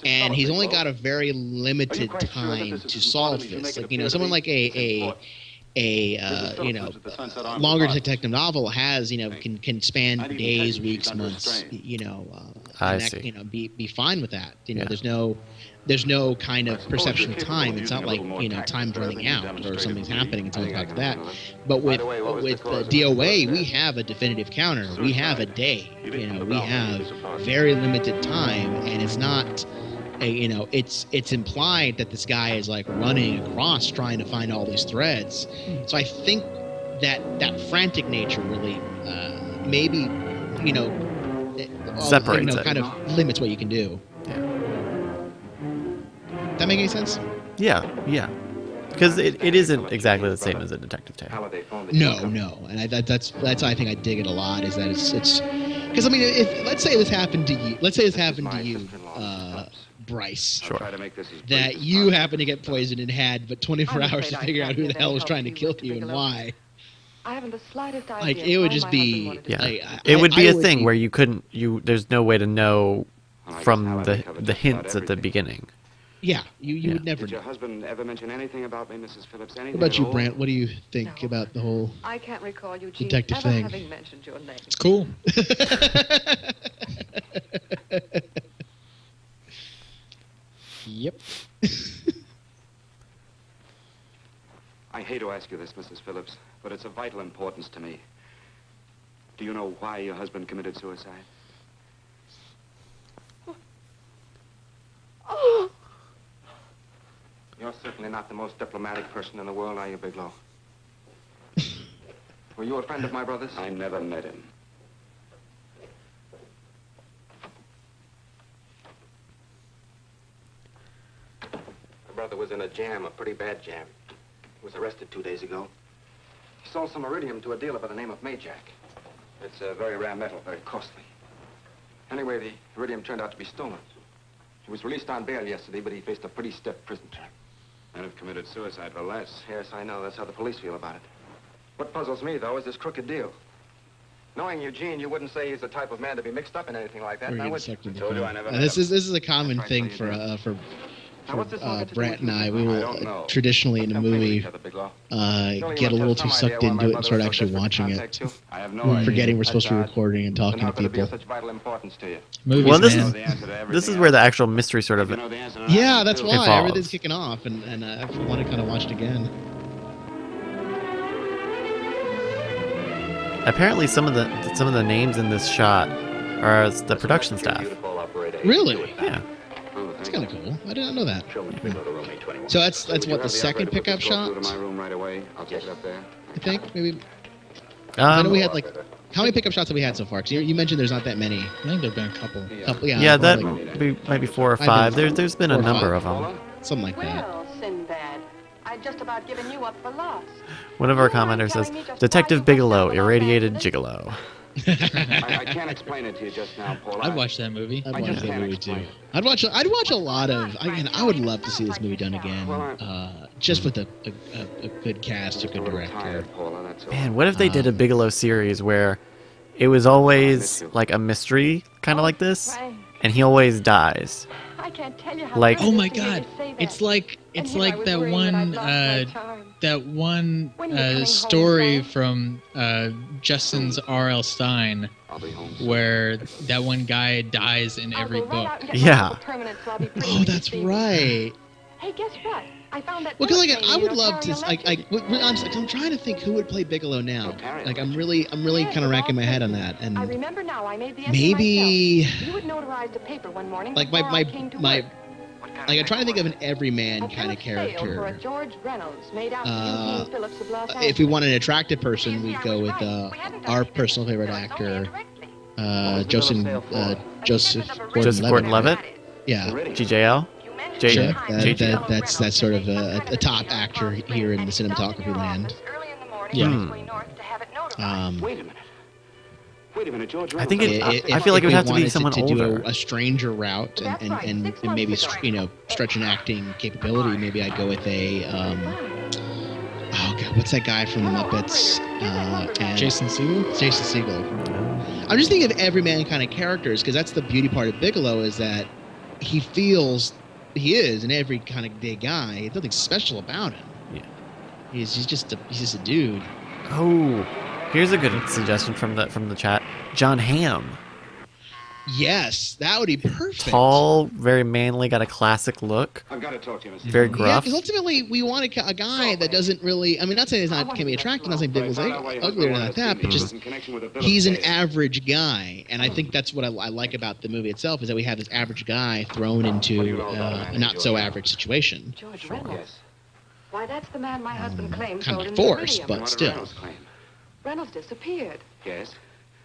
and he's only got a very limited time to solve this. Like someone like longer detective novel has, can span days, weeks, months, I and that, see. Be fine with that. Yeah. There's no kind of perception of time. It's not like, time's running out or something's happening and someone's back to that. But with D.O.A, we have a definitive counter. We have a day. We have very limited time, and it's not. It's implied that this guy is like running across trying to find all these threads. So I think that frantic nature really maybe separates it. Kind of limits what you can do. Yeah. That make any sense? Yeah. Because it isn't exactly the same as a detective tale. No, and that's why I think I dig it a lot. Is that it's because if let's say this happened to you, Bryce, Sure. that you happen to get poisoned and had but 24 hours to figure out who the hell was trying to kill you and why. I haven't the slightest idea. Like it would just be it would be a thing where you couldn't there's no way to know from the hints at the beginning. Yeah, you would never. Did your husband ever mention anything about me, Mrs. Phillips? Anything What about you, at all? Brandt? What do you think about the whole I can't recall Eugene detective ever thing? having mentioned your name. It's cool. Yep. I hate to ask you this, Mrs. Phillips, but it's of vital importance to me. Do you know why your husband committed suicide? Oh, You're certainly not the most diplomatic person in the world, are you, Bigelow? Were you a friend of my brother's? I never met him. My brother was in a jam, a pretty bad jam. He was arrested 2 days ago. He sold some iridium to a dealer by the name of Majak. It's a very rare metal, very costly. Anyway, the iridium turned out to be stolen. He was released on bail yesterday, but he faced a pretty stiff prison term. And have committed suicide for less. Yes, I know. That's how the police feel about it. What puzzles me, though, is this crooked deal. Knowing Eugene, you wouldn't say he's the type of man to be mixed up in anything like that, now would you? I told you I never met This him. is a common thing for Brandt and I. We will traditionally in a movie get a little too sucked into it and start actually watching it, I have no idea. forgetting we're supposed to be That's odd. recording and talking Then how to could it be of people. such vital importance to you? Movies, Well, this man. is The answer to everything this is where the actual mystery sort of You know the answer to Yeah, that, that's too. why Evolves. everything's kicking off, and I want to kind of watch it again. apparently some of the names in this shot are the production staff. Beautiful operator. Really? Yeah. Oh, That's thank kind of cool. I didn't know that. you. Show me to go to room 821. So that's Would you what have the second operator put pickup this door through shot. to my room right away? I'll take it up there. I think maybe. I know we had Um, like how many pickup shots have we had so far? Because you mentioned there's not that many. I think there've been a couple. Couple, yeah, that probably might be 4 or I've 5. been- There's been a 4 or number 5. of them. something like that. well, Sinbad, I'd just about given you up for lost. One of our commenters says, Detective Bigelow, irradiated gigolo. I can't explain it to you just now, Paul. I'd watch that movie. I'd I watch just that can't movie too. explain. I'd watch a lot of. I would love to see this movie done again, just with a good cast, a good director. Tired, Paula, that's all. Man, what if they did a Bigelow series where it was always like a mystery, kind of like this, Right. and he always dies? I can't tell you how Like- good Oh it my is to hear God! you say that. It's like And here I was that worrying one I'd lost my charm. When are you coming home, story Frank? from Justin's R.L. Stein, I'll be home soon. where that one guy dies in I'll every go right book. out and get Yeah. my little permanent so I'll be pretty Oh, when you that's see me. right. Hey, guess what? I found that. Well, because Phillips I name would in love to. your I'm trying to think who would play Bigelow now. Ontario. Like I'm really kind of racking my head on that, and I remember now. I made the entry maybe myself. You had notarized a paper one morning like before I came to work. like I'm trying to think of an everyman A kind of bill of sale for a character. George Reynolds made out to Eugene Phillips of Los If Angeles. we want an attractive person, we'd go with our personal favorite actor, Joseph Joseph Gordon-Levitt. Gordon-Levitt? Yeah, GJL? sure. J- That's sort of a top actor here in the cinematography land. Yeah. Wait a minute. Wait a minute, George. I think Reynolds. I feel like it would we have to be wanted someone to older. do a stranger route and maybe stretch an acting capability. Maybe I'd go with a oh god, what's that guy from the Muppets? And Jason Segel. Jason Segel. I'm just thinking of everyman kind of characters because that's the beauty part of Bigelow is that he feels he is an every kind of day guy. There's nothing special about him. Yeah. He's just a dude. Oh, here's a good suggestion from the chat. John Hamm. Yes, that would be perfect. Tall, very manly, got a classic look. I've got to talk to you, Mr. Very Yeah, gruff. because ultimately we want a guy that doesn't really. I mean, not saying he's not can be attractive, not saying Big was uglier than that, but just he's an average guy, and I think that's what I like about the movie itself is that we have this average guy thrown into a not so average situation. George Reynolds. Why, that's the man my husband claims Kind sold of him forced, iridium. but still. Reynolds disappeared. Yes?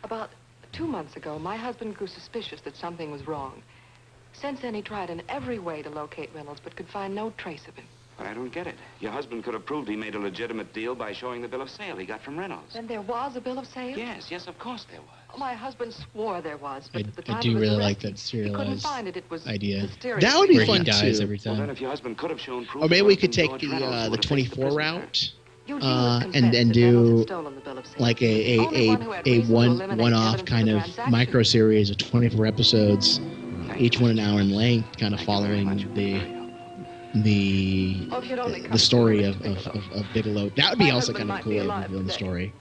About 2 months ago, my husband grew suspicious that something was wrong. Since then, he tried in every way to locate Reynolds, but could find no trace of him. But I don't get it. Your husband could have proved he made a legitimate deal by showing the bill of sale he got from Reynolds. Then there was a bill of sale? Yes, of course there was. My husband swore there was, but at the time I do he was really like arrested, that he couldn't serialized find it. It was idea. mysterious. That would be Where fun he dies too. every Well, then time. if your husband could have shown proof... Or maybe we could your take husband, George Reynolds, the would have faced 24 prison route. Eugene was And convinced that Reynolds do had stolen the bill of sale. like Only one who had a reason to eliminate one-off evidence kind the of transaction. micro series of 24 episodes, each one an hour in length, kind of following the Oh, if you'd only come the story to of Bigelow. Bigelow. That would be My also husband kind of a might cool be way of alive revealing the today. story,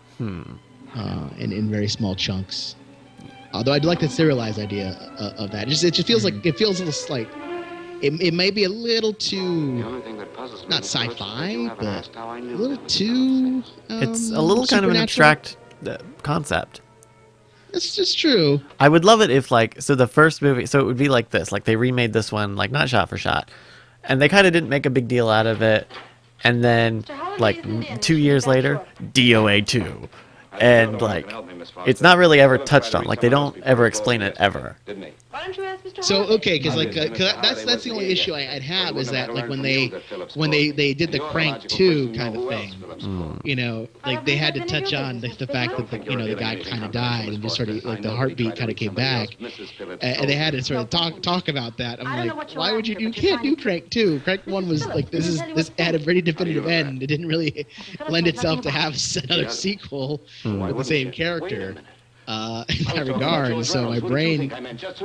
in very small chunks. Although I'd like the serialized idea of that. It just feels like it feels a little like it may be a little too The only thing that puzzles me, not Mr. George, is that sci-fi, you haven't but asked how I a knew little that was too. It's a little kind of an supernatural. abstract concept. It's just true. I would love it if so the first movie, so it would be like this, like they remade this one, like not shot for shot, and they kind of didn't make a big deal out of it, and then like 2 years later, D.O.A. 2, and like it's not really ever touched on, like they don't ever explain it ever. Didn't he? Why don't you ask Mr. So Harvey? okay, because that's the only issue I'd have is that like when they did the Crank 2 kind of thing, you know, like they had to touch on the fact that the guy kind of died and just sort of like the heartbeat kind of came back, and they had to sort of talk about that. I'm like, why would you can't do Crank 2? Crank 1 was like this had a very definitive end. It didn't really lend itself to have another sequel with the same character. In that regard, and so my brain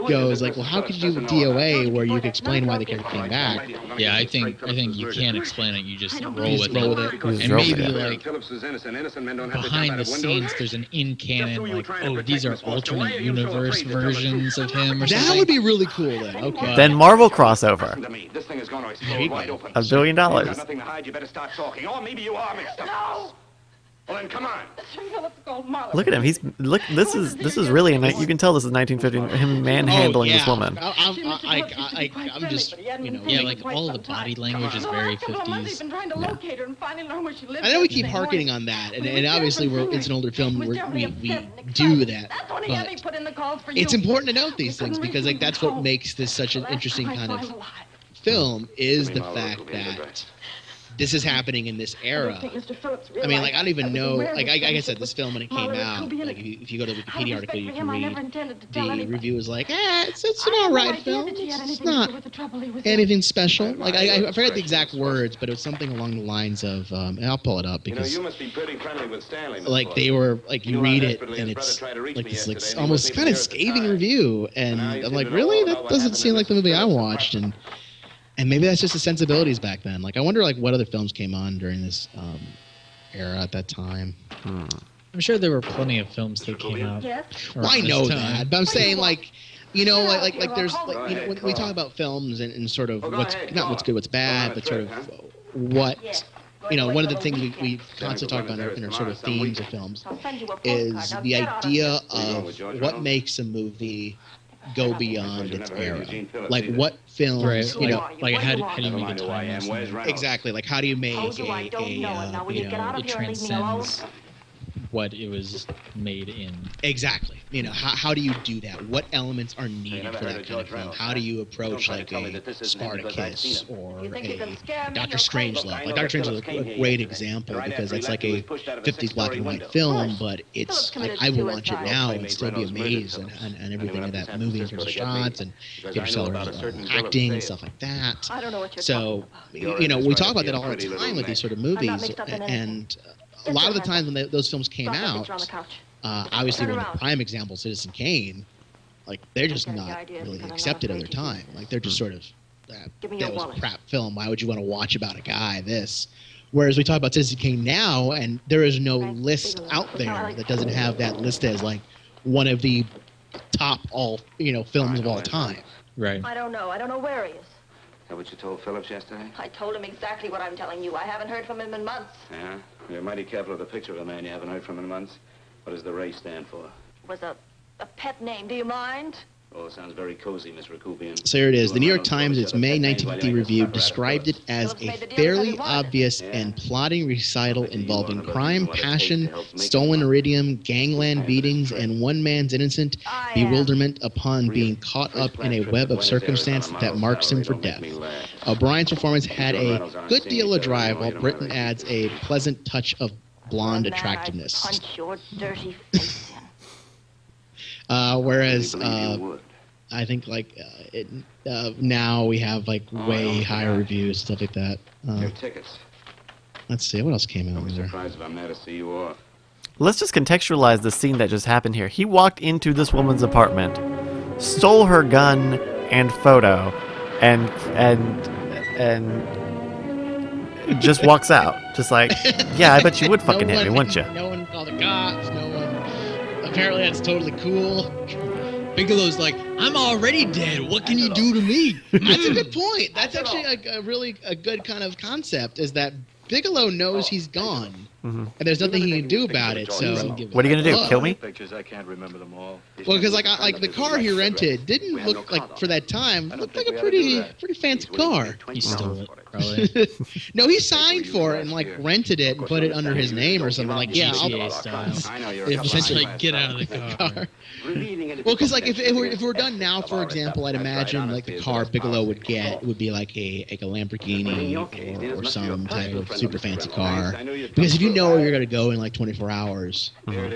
goes like, well, how could you do DOA where you could explain why the character came back? Yeah, I think you can't explain it. You just roll with it. Just And roll maybe with it. like Phillips is innocent. Innocent men don't have to jump behind out the of windows. scenes, there's an in-canon like, oh, these are Miss Foster. Why alternate are you so universe afraid to tell us? versions of him or That something. would be really cool then. Okay. Then Marvel crossover, Listen to me. This thing is going to There you explode wide go. open. $1 billion. You've got nothing to hide. You better start talking. Or maybe you are mixed up. No! Well, then come on. Phillips called Marlowe. Look at him. This is really you can tell this is 1950. Him manhandling this woman. I'm just Yeah, like all of the body language is very 50s. I know we keep harkening on that, and obviously it's an older film. We do that, but it's important to note these things because like that's what makes this such an interesting kind of film is the fact that this is happening in this era. I mean, like I don't even know. Like I said, this film when it came out, like if you go to the Wikipedia article, you can read the review is like, it's an alright film. It's not anything special. Like I forget the exact words, but it was something along the lines of, and I'll pull it up because You must be pretty friendly with Stanley. Miss like they Foster. were like you read it and it's like this like almost kind of scathing review, and I'm like, really? That doesn't seem like the movie I watched, and maybe that's just the sensibilities back then. Like, I wonder, like, what other films came on during this era at that time. I'm sure there were plenty of films that came out. Well, I know time. that, but I'm saying, like, you know, like there's, like, you know, when we talk about films and sort of what's not what's good, what's bad, but sort of what, you know, one of the things we constantly talk about in our sort of themes of films is the idea of what makes a movie go beyond its era. Like what films, Right, you know, like how do you make a timeless movie? exactly. Like how do you make It transcends what it was made in. Exactly. You know, how do you do that? What elements are needed for that kind of film? How do you approach like a Spartacus or a Doctor Strangelove? Like Doctor Strangelove is a great example because it's like a 50s black and white film, but it's like I will watch it now and still be amazed and everything in that movie in terms of shots and Peter Sellers' acting and stuff like that. So, you know, we talk about that all the time with these sort of movies, and a lot of the times when those films came out, obviously one of the prime examples, Citizen Kane, like they're just not really accepted at their time. Like they're just sort of that was a crap film. Why would you want to watch about a guy this? Whereas we talk about Citizen Kane now, and there is no list out there that doesn't have that list as like one of the top films of all time. Right. I don't know. I don't know where he is. Is that what you told Phillips yesterday? I told him exactly what I'm telling you. I haven't heard from him in months. Yeah? You're mighty careful of the picture of a man you haven't heard from in months. What does the Ray stand for? It was a pet name. Do you mind? Oh, it sounds very cozy, Miss Rakubian. So here it is. The New York Times, its May 1950 review, described it as a fairly obvious and plotting recital involving crime, passion, stolen iridium, gangland beatings, and one man's innocent bewilderment upon being caught up in a web of circumstance that marks him for death. O'Brien's performance had a good deal of drive, while Britton adds a pleasant touch of blonde attractiveness. Punch your dirty face in. Whereas I think now we have like way higher reviews, stuff like that. Your tickets. Let's see what else came out I'm there. surprised if I'm there to see you off. Let's just contextualize the scene that just happened here. He walked into this woman's apartment, stole her gun and photo, and just walks out. Just like, yeah, I bet you would fucking hit me, wouldn't you? No one called the cops. No one. Apparently, that's totally cool. Bigelow's like, I'm already dead. What can you do to me? That's a good point. That's actually a good kind of concect. Is that Bigelow knows he's gone, and there's nothing he can do about it. So what are you gonna do? Kill me? Pictures, I can't remember them all. Well, because like the car he rented didn't look like for that time looked like a pretty fancy car. He stole it, probably. No, he signed for it and like rented it and put it under his name or something. Like, yeah, GTA style. Essentially, get out of the car. Well, because like if we're done now, for example, I'd imagine like the car Bigelow would get would be like a Lamborghini or some type of super fancy car. Because if you know where you're gonna go in like 24 hours, you're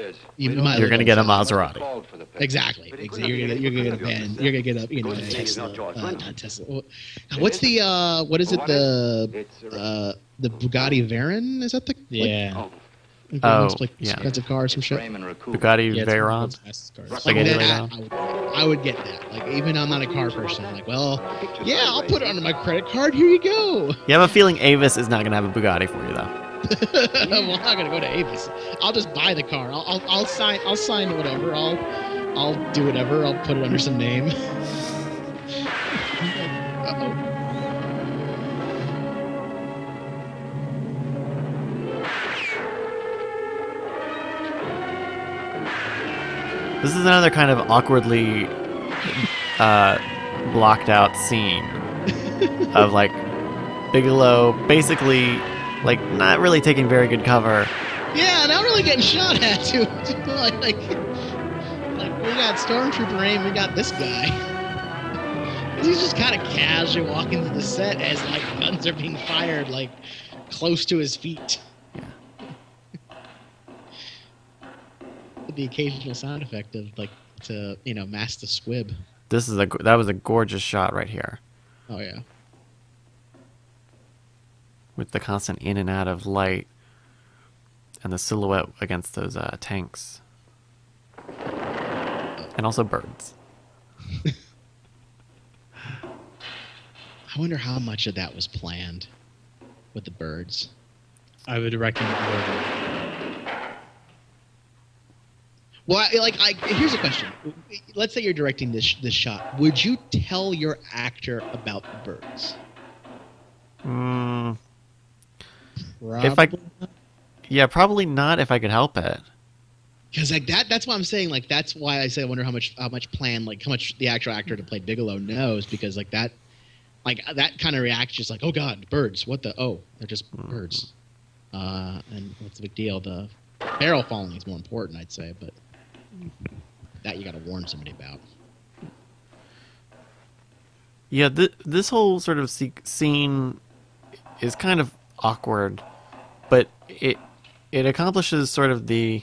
gonna get a Maserati. Exactly. You're gonna get a van. You're gonna get a a Tesla. Not Tesla. What's the what is it the Bugatti Veyron? Is that the expensive car or some shit? Bugatti Veyron. I would get that. Like, even though I'm not a car person, I'm like, well, yeah, I'll put it under my credit card. Here you go. You have a feeling Avis is not gonna have a Bugatti for you though. Well, I'm not gonna go to Avis. I'll just buy the car. I'll sign whatever. I'll do whatever. I'll put it under some name. Uh-oh. This is another kind of awkwardly blocked out scene of like Bigelow basically like not really taking very good cover. Yeah, not really getting shot at too. like we got Stormtrooper aim, we got this guy. He's just kind of casually walking to the set as like guns are being fired like close to his feet. The occasional sound effect of like to mask the squib. That was a gorgeous shot right here. Oh yeah. With the constant in and out of light and the silhouette against those tanks. And also birds. I wonder how much of that was planned with the birds. I would reckon it would. Well, here's a question. Let's say you're directing this shot. Would you tell your actor about the birds? Probably not if I could help it. Because like that's why I'm saying like that's why I say I wonder how much plan like how much the actual actor to play Bigelow knows, because like that kind of reaction is like, oh god, birds, what the they're just birds. And what's the big deal? The barrel falling is more important, I'd say, but that you got to warn somebody about. Yeah, this whole sort of scene is kind of awkward, but it accomplishes sort of the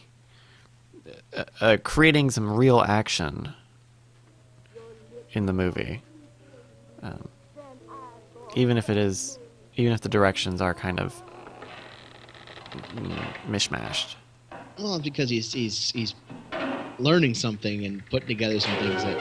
creating some real action in the movie, even if the directions are kind of mishmashed. Well, because he's learning something and putting together some things that.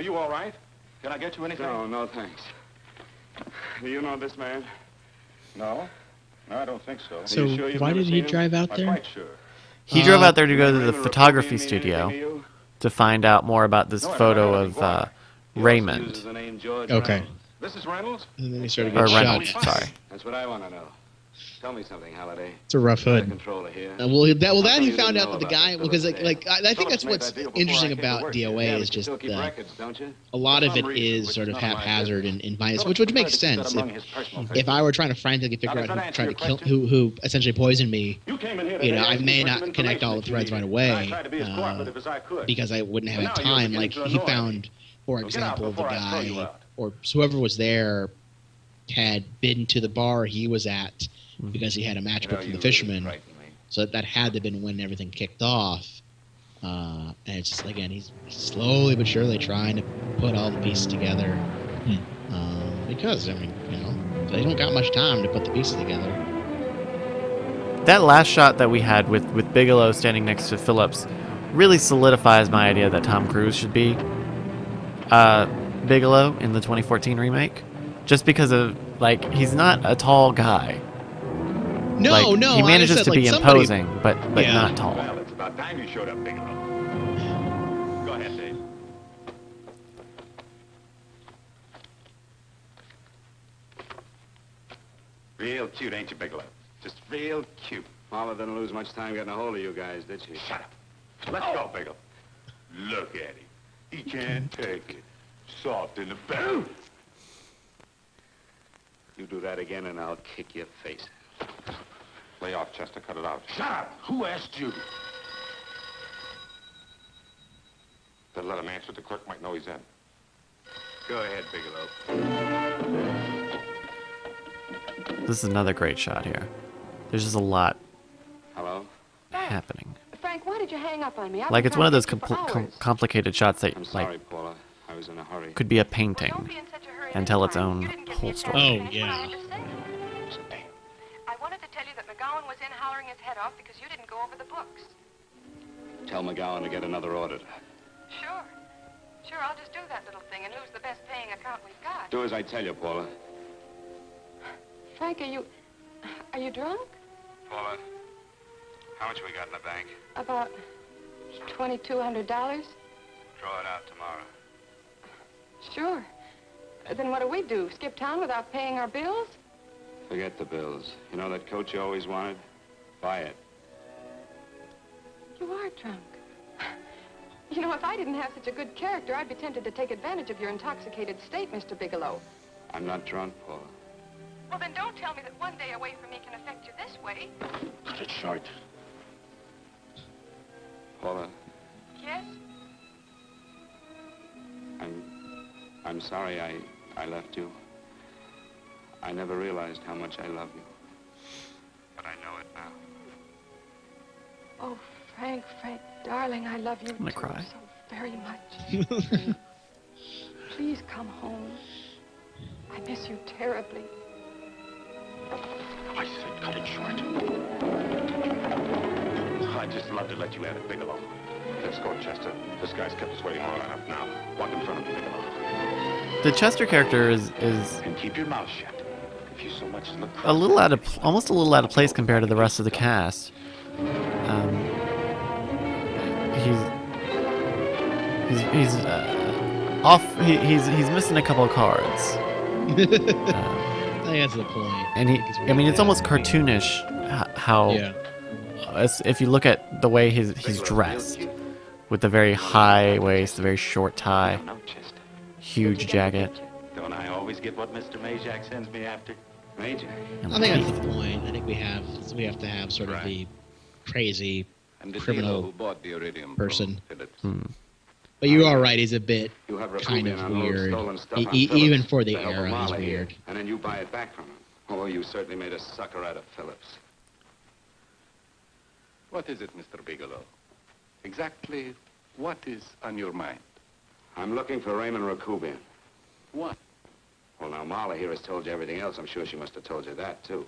Are you all right? Can I get you anything? No, no, thanks. Do you know this man? No? No, I don't think so. So you sure you've why never did he seen him? drive out I'm there? quite sure. He drove out there to go to the Raymond photography Raccoon mean anything to studio you? to find out more about this No, I photo never heard of of him. He also Raymond. uses the name George Okay. Reynolds. This is Reynolds? And then he started Or getting Reynolds, shot. sorry. That's what I want to know. Tell me something, Halliday. It's a rough You're the hood. controller here. That he you found didn't out know that the about guy, that because Phillips I think that's what's interesting about D.O.A. Yeah, is but you just still keep the, records, don't you? a lot of For it some reason, is which sort is of none of my haphazard business. and biased, Phillips which makes preferred to keep sense. that among his personal If I were trying to frantically Now, figure does out that who answer tried to your kill, question? who essentially poisoned me, You came in here you know, today I asking may for not some connect all the information threads right that you needed, and I away tried to be as cooperative as I could. because I wouldn't have But had now you're time. Like beginning to he annoy me. found, for So get out example, the before I throw you guy out. or whoever was there had been to the bar he was at because he had a matchbook from the fisherman. So that had to have been when everything kicked off. And it's just, again, he's slowly but surely trying to put all the pieces together. Because, I mean, you know, they don't got much time to put the pieces together. That last shot that we had with Bigelow standing next to Phillips really solidifies my idea that Tom Cruise should be Bigelow in the 2014 remake. Just because of, like, he's not a tall guy. No, like, no. He manages said, to like, be somebody... imposing, but Yeah. not tall. Well, it's about time you showed up, Bigelow. Go ahead, Dave. Real cute, ain't you, Bigelow? Just real cute. Mama didn't lose much time getting a hold of you guys, did she? Shut up. Let's go, Bigelow. Look at him. He can't take it. Soft in the belly. You do that again and I'll kick your face. Lay off, Chester. Cut it out. Shut up! Who asked you? Then let him answer. The clerk might know he's in. Go ahead, Bigelow. This is another great shot here. There's just a lot Hello? happening. Frank, why did you hang up on me? I've Like, been it's one of trying those to get you for hours. complicated shots that, I'm sorry, like, Paula. I was in a hurry. could be a Well, painting don't be in such a hurry and this tell its time. own You didn't give whole me a chance story. to Oh, finish what I yeah. had to say. I wanted to tell you that McGowan was in hollering his head off because you didn't go over the books. Tell McGowan to get another auditor. Sure. Sure, I'll just do that little thing and lose the best paying account we've got. Do as I tell you, Paula. Frank, are you drunk? Paula, how much we got in the bank? About $2,200? Draw it out tomorrow. Sure. Then what do? Skip town without paying our bills? Forget the bills. You know that coat you always wanted? Buy it. You are drunk. You know, if I didn't have such a good character, I'd be tempted to take advantage of your intoxicated state, Mr. Bigelow. I'm not drunk, Paula. Well, then don't tell me that one day away from me can affect you this way. Cut it short. Paula, Yes? I'm sorry I left you. I never realized how much I love you. But I know it now. Oh, Frank, darling, I love you I'm gonna too, cry. so very much. Please come home. I miss you terribly. I said cut it short. I'd just love to let you have it, Bigelow. Let's go, Chester. This guy's kept us waiting long enough now. Walk in front of me, Bigelow. The Chester character is And keep your mouth shut. If you so much as look a little almost a little out of place compared to the rest of the cast. He's off. He's missing a couple of cards. I think that's the point. And I mean, it's almost cartoonish how. Yeah. If you look at the way he's dressed, with the very high waist, the very short tie, huge jacket. Don't I always get what Mr. Majak sends me after? Major? and I the think that's teeth. the point. I think we have to have sort of the crazy I'm the criminal dealer who bought the iridium person. from Phillips. But you are right. He's a bit You have kind Rakubian of unload weird. stolen stuff on Even Phillips for the to help era, he's O'Malley here, weird. and then you buy it back from him. Oh, you certainly made a sucker out of Phillips. What is it, Mr. Bigelow? Exactly what is on your mind? I'm looking for Raymond Rakubian. What? Well, now, Marla here has told you everything else. I'm sure she must have told you that, too.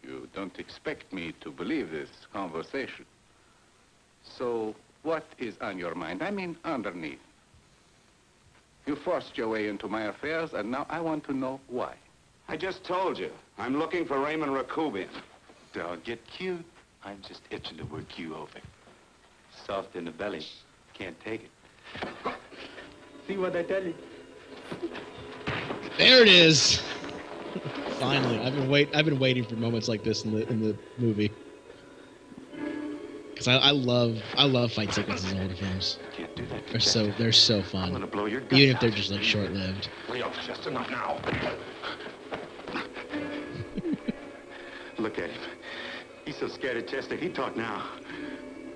You don't expect me to believe this conversation. So, what is on your mind? I mean, underneath. You forced your way into my affairs, and now I want to know why. I just told you. I'm looking for Raymond Rakubian. Don't get cute. I'm just itching to work you over. Soft in the belly. Can't take it. See what I tell you? There it is. Finally, I've been waiting for moments like this in the movie. Because I love fight sequences in older films. Can't do that. They're so fun. I'm gonna blow your guts Even if they're out. just like short-lived. Hurry up, Chester, not now. Look at him. He's so scared of Chester, he'd talk now.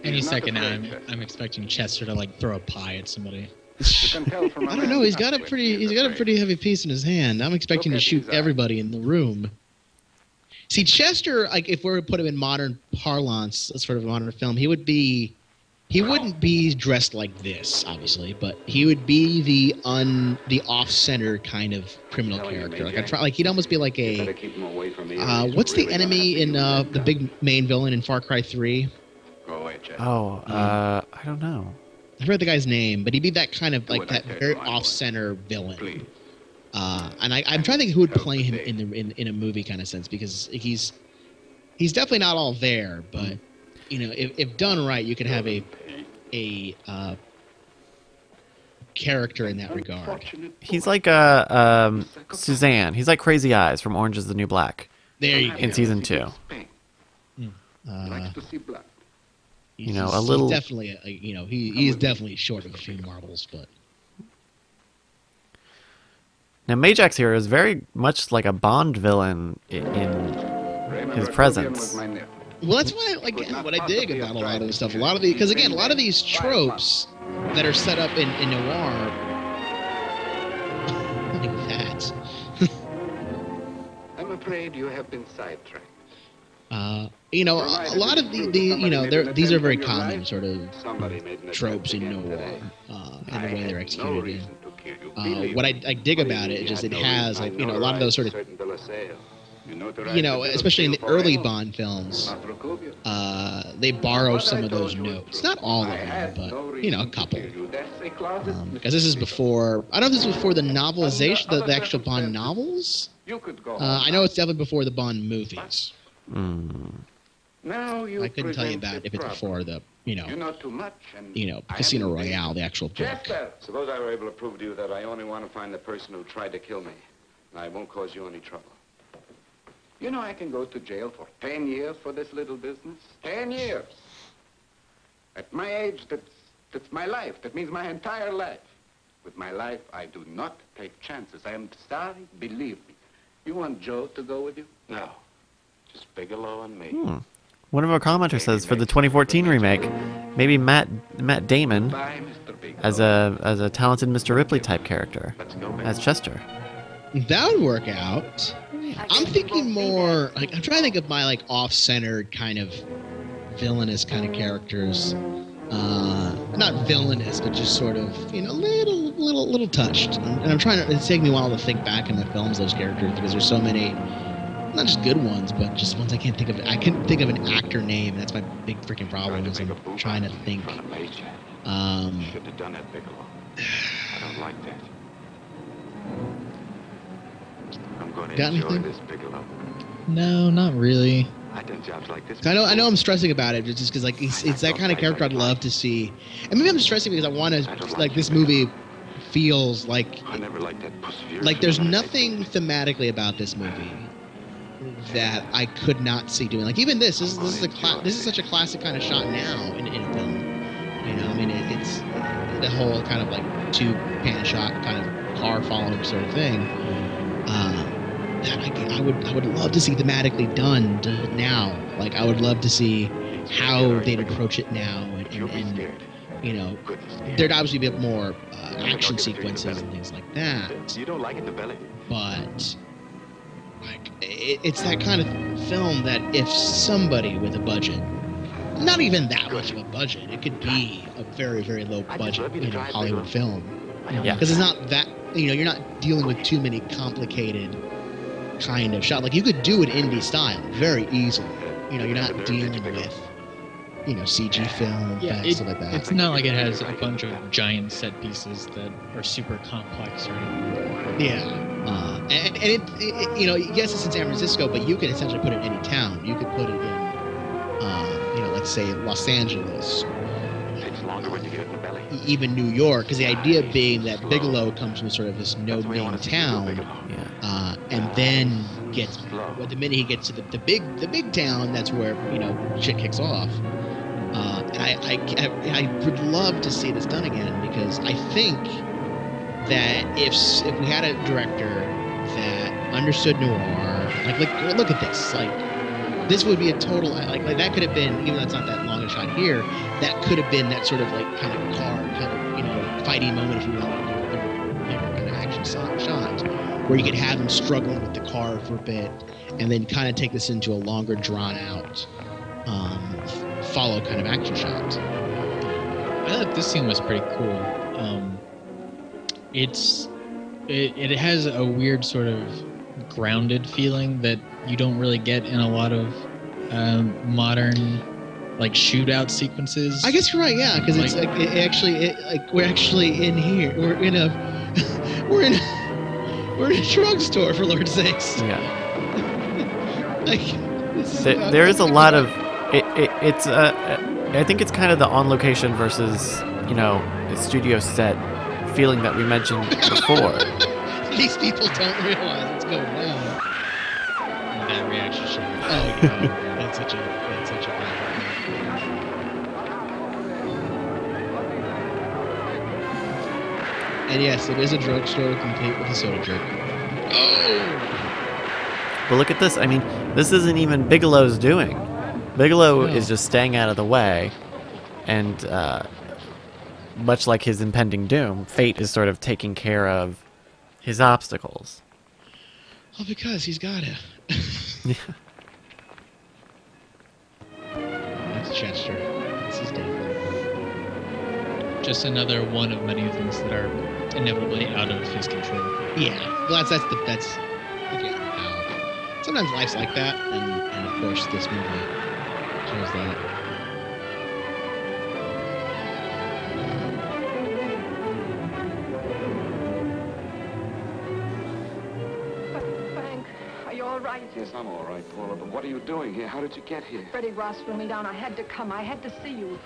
Any He's not second now, afraid, Chester. I'm expecting Chester to like throw a pie at somebody. You can tell from a I don't know. man's He's got a outfit pretty he is afraid. heavy piece in his hand. I'm expecting Look to at shoot his eye. everybody in the room. See, Chester, like if we were to put him in modern parlance, sort of a modern film, he wouldn't be dressed like this, obviously, but he would be the off-center kind of criminal Telling you, character. Major, He'd almost be like You better a keep him away from the area. He's what's the really gonna enemy have in to use the his big main villain in Far Cry 3? Go away, Chester. Oh, I don't know. I forgot the guy's name, but he'd be that kind of Do like what I that tell you, very my boy. off-center villain. Please. And I'm trying to think who would Help play him Dave. in a movie kind of sense, because he's definitely not all there, but you know, if done right, you could have a character in that regard. Unfortunate He's boy. like Suzanne. He's like Crazy Eyes from Orange is the New Black There you in go. season 2. Spain. Uh, Likes to see blood. You know, he's little- definitely he is definitely short of a few marbles, but Now, Majax here is very much like a Bond villain in Raymond his Rakubian presence. was my nephew. well, that's what I dig about a lot of this stuff. A lot of these tropes that are set up in noir, like that. I'm afraid you have been sidetracked. You know, a lot of these are very common sort of Somebody made an tropes in attempt noir, again today. and the way they're I had no executed. reason to kill you. Believe What I me. dig about it is just it has like a lot of those sort of Certain bill of sale. You notarized you know, the bill of especially in the sale for early Raymond. Bond films. Not Rakubian. They borrow What some I of told those you was notes. true. Not all of I them, had but no you know, a reason to couple. kill you. That's a closet Because this is before. I don't know if this is before the novelization, Under the actual Bond circumstances, novels. You could go I know it's definitely before the Bond movies. Now you I couldn't tell you present about the if it's problem. before the You know too much, and I Casino haven't been- Royale, the actual book. Chester! Suppose I were able to prove to you that I only want to find the person who tried to kill me. And I won't cause you any trouble. You know I can go to jail for 10 years for this little business. 10 years. At my age, that's my life. That means my entire life. With my life, I do not take chances. I am sorry, believe me. You want Joe to go with you? No. Just Bigelow and me. One of our commenters says for the 2014 remake, maybe Matt Damon Bye, Mr. Bigelow. as a talented Mr. Ripley type character Let's go, as baby. Chester. That would work out. I'm thinking more like I'm trying to think of my like off-centered kind of villainous kind of characters. Not villainous, but just sort of little touched. And I'm trying to. It's taking me a while to think back in the films those characters because there's so many, not just good ones, but just ones I can't think of. I couldn't think of an actor name. That's my big freaking problem. Is I'm trying to think. Should have done that, Bigelow. I don't like that. I'm going to Got enjoy anything? this, Bigelow. No, not really. I've done jobs like this. I know I'm stressing about it just because like it's that kind of character I'd love to see. And maybe I'm stressing because I want to like this movie feels like I never liked that puss of yours. like there's nothing thematically about this movie that I could not see doing. Like even this is such a classic kind of shot now in a film. You know, I mean it's the whole kind of like two-pan shot kind of car following sort of thing. That I would love to see thematically done now. Like I would love to see how they'd approach it now, and you know, there'd obviously be more action sequences and things like that. You don't like it, the belly? But like it's that kind of film that if somebody with a budget, not even that much of a budget, it could be a very very low budget Hollywood film. Yeah. Because it's not that you're not dealing with too many complicated kind of shot. Like you could do it indie style very easily. You're not dealing with CG film, stuff like that. It's not like it has a bunch of giant set pieces that are super complex or anything. Yeah, and it yes, it's in San Francisco, but you can essentially put it in any town. You could put it in, let's say Los Angeles. Takes longer when you get it in the belly. Even New York, because the idea being that Bigelow comes from sort of this no-name town, and then the minute he gets to the big town, that's where shit kicks off. I would love to see this done again, because I think that if we had a director that understood noir, like look at this, this would be a total like that could have been, even though it's not that long a shot here, that could have been that sort of kind of car fighting moment, if you will, kind of action shot where you could have him struggling with the car for a bit, and then kind of take this into a longer, drawn out follow kind of action shot. I thought this scene was pretty cool. It has a weird sort of grounded feeling that you don't really get in a lot of modern shootout sequences. I guess you're right, yeah, because it's we're actually in here. We're in a drugstore, for Lord's sakes. Yeah. There is a lot of it's I think it's kind of the on location versus studio set feeling that we mentioned before. These people don't realize what's going on. That reaction shot. Oh yeah, that's such a bad. And yes, it is a drugstore complete with a soda jerk. Oh! But look at this. I mean, this isn't even Bigelow's doing. Bigelow is just staying out of the way, and much like his impending doom, fate is sort of taking care of his obstacles. Well, because he's got to. Yeah. That's Chester. This is David. Just another one of many things that are inevitably out of his control. Yeah, well, that's again how sometimes life's like that, and of course this movie shows that. Frank, are you all right? Yes, I'm all right, Paula, but what are you doing here? How did you get here? Freddie Ross threw me down. I had to come. I had to see you.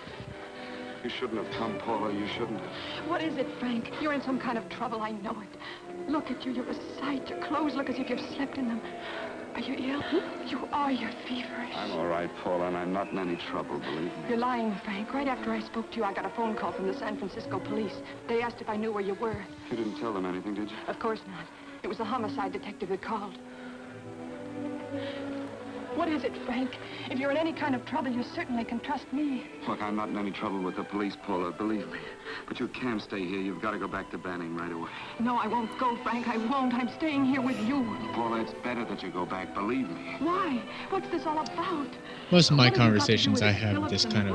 You shouldn't have come, Paula. You shouldn't have. What is it, Frank? You're in some kind of trouble. I know it. Look at you. You're a sight. Your clothes look as if you've slept in them. Are you ill? You are. You're feverish. I'm all right, Paula, and I'm not in any trouble, believe me. You're lying, Frank. Right after I spoke to you, I got a phone call from the San Francisco police. They asked if I knew where you were. You didn't tell them anything, did you? Of course not. It was the homicide detective that called. What is it, Frank? If you're in any kind of trouble, you certainly can trust me. Look, I'm not in any trouble with the police, Paula, believe me. But you can't stay here. You've got to go back to Banning right away. No, I won't go, Frank. I won't. I'm staying here with you. Paula, it's better that you go back, believe me. Why? What's this all about? Most of my conversations, I have this kind of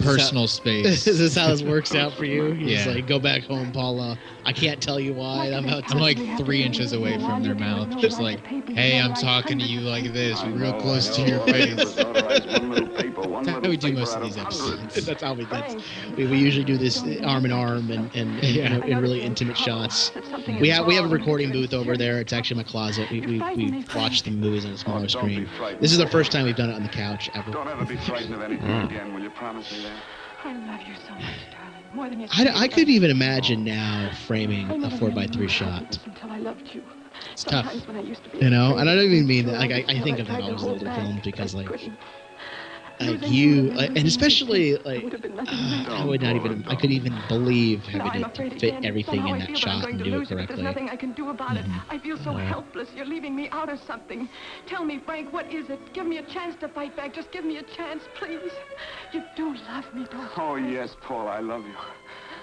personal space. Is this how this works out for you? You Yeah. just like, go back home, Paula. I can't tell you why. I'm like 3 inches away from their mouth, just like, hey, I'm talking to you like this, real close to your face. That's how we do most of these episodes. That's how we usually do this arm in arm and in really intimate shots. We have a recording booth over there. It's actually my closet. We watch the movies on a smaller screen. This is the first time we've done it on the couch ever. Don't ever be frightened of anything again. Will you promise me that? I love you so much, darling. More than you I could even imagine now framing a 4x3 shot. Until I loved you. It's tough. Sometimes when I used to be And I don't even mean that. Like I think of that always in older films because you, and especially I could even believe having to fit everything in that shot and do it correctly. There's nothing I can do about it. I feel so helpless. You're leaving me out of something. Tell me, Frank, what is it? Give me a chance to fight back. Just give me a chance, please. You do love me, don't you? Oh, yes, Paul, I love you.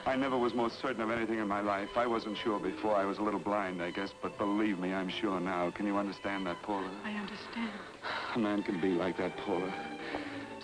I never was more certain of anything in my life. I wasn't sure before. I was a little blind, I guess, but believe me, I'm sure now. Can you understand that, Paula? I understand. A man can be like that, Paula.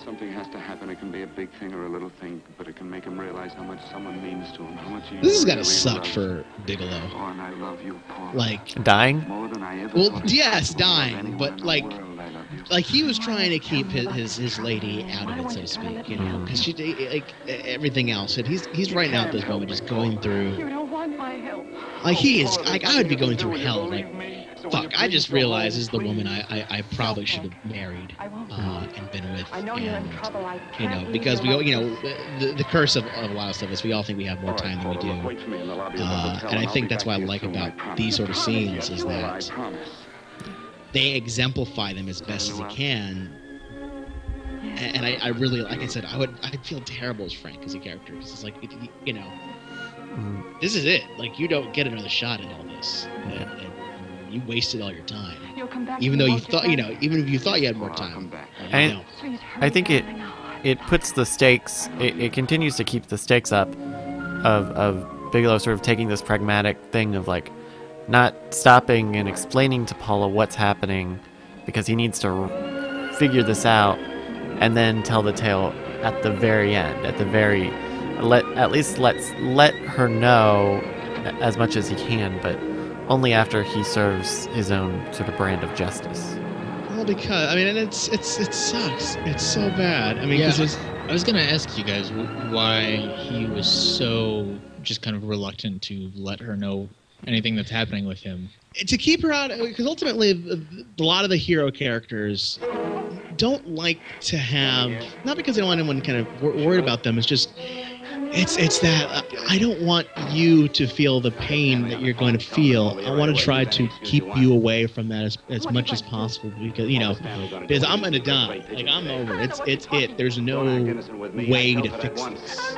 Something has to happen. It can be a big thing or a little thing, but it can make him realize how much someone means to him, how much he This has got to really suck loves. for Bigelow. Oh, and I love you, Paula. Like dying? More than I ever well, thought. yes, More than dying, anyone but in the like world, I love you like he was trying to keep his lady out of it, so to speak, you know, because she like everything else, and he's right now at this moment just going through. You don't want my help. Like he is, like I would be going through hell. Like, fuck, I just realized this is the woman I probably should have married and been with. I know you're in trouble. I you know, because we, you know, the curse of a lot of stuff is we all think we have more time than we do, and I think that's what I like about these sort of scenes is that they exemplify them as best as they can. And I really, like I said, I'd feel terrible as Frank as a character because it's like, you know, this is it. Like, you don't get another shot at all this. And you wasted all your time. Even though you thought, you know, even if you thought you had more time. And I think it puts the stakes, it continues to keep the stakes up of Bigelow sort of taking this pragmatic thing of like not stopping and explaining to Paula what's happening because he needs to figure this out and then tell the tale at the very end, at least let her know as much as he can, but only after he serves his own sort of brand of justice. Well, because I mean, and it sucks. It's so bad. I mean, yeah, because I was gonna ask you guys why he was so just kind of reluctant to let her know anything that's happening with him. To keep her out, because ultimately, a lot of the hero characters don't like to have, not because they don't want anyone kind of worried about them, it's just, it's that I don't want you to feel the pain that you're going to feel. I want to try to keep you away from that as much as possible because, you know, because I'm going to die. Like, I'm over. It's it. There's no way to fix this.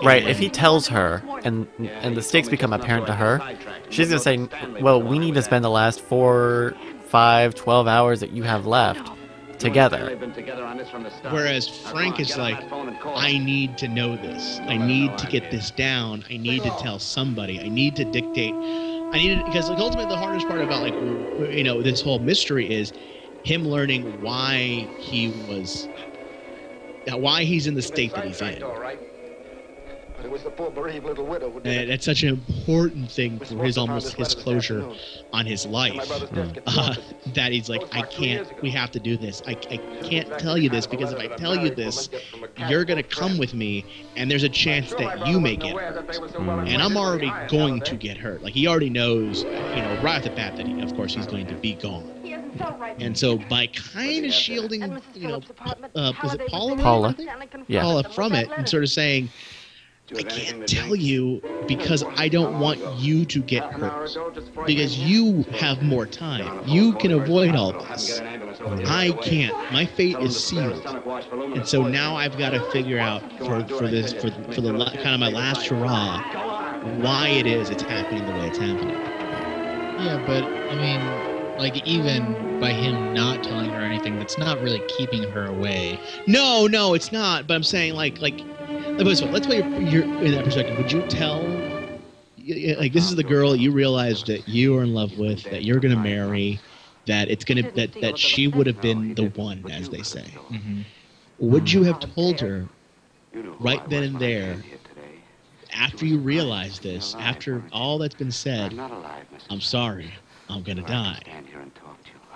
Right, if he tells her and the stakes become apparent to her, she's going to say, well, we need to spend the last 4, 5, 12 hours that you have left together. Whereas Frank is like, I need to know this. I need to get this down. I need to tell somebody. I need to dictate. Because like, ultimately the hardest part about, like, you know, this whole mystery is him learning why he's in the state that he's in. It was the poor bereaved little widow who did And that's such an important thing for his closure on his life. That he's like, we have to do this. I can't tell you this because if I tell you this, you're going to come with me and there's a chance that you may get hurt. And I'm already going to get hurt. Like, he already knows, you know, right off the bat that of course he's going to be gone. And so by kind of shielding, you know, was it Paula? Paula. Yeah. Paula from it and sort of saying, I can't tell you because I don't want you to get hurt. Because you have more time. You can avoid all this. I can't. My fate is sealed. And so now I've got to figure out for the kind of my last hurrah why it is it's happening the way it's happening. Yeah, but I mean, like, even by him not telling her anything, that's not really keeping her away. No, it's not. But I'm saying like. Let's put you're in that perspective. Would you tell, like, this is the girl you realize that you are in love with, that you're going to marry, that it's going to that she would have been the one, as they say. Mm-hmm. Would you have told her right then and there, after you realize this, after all that's been said, I'm sorry, I'm going to die?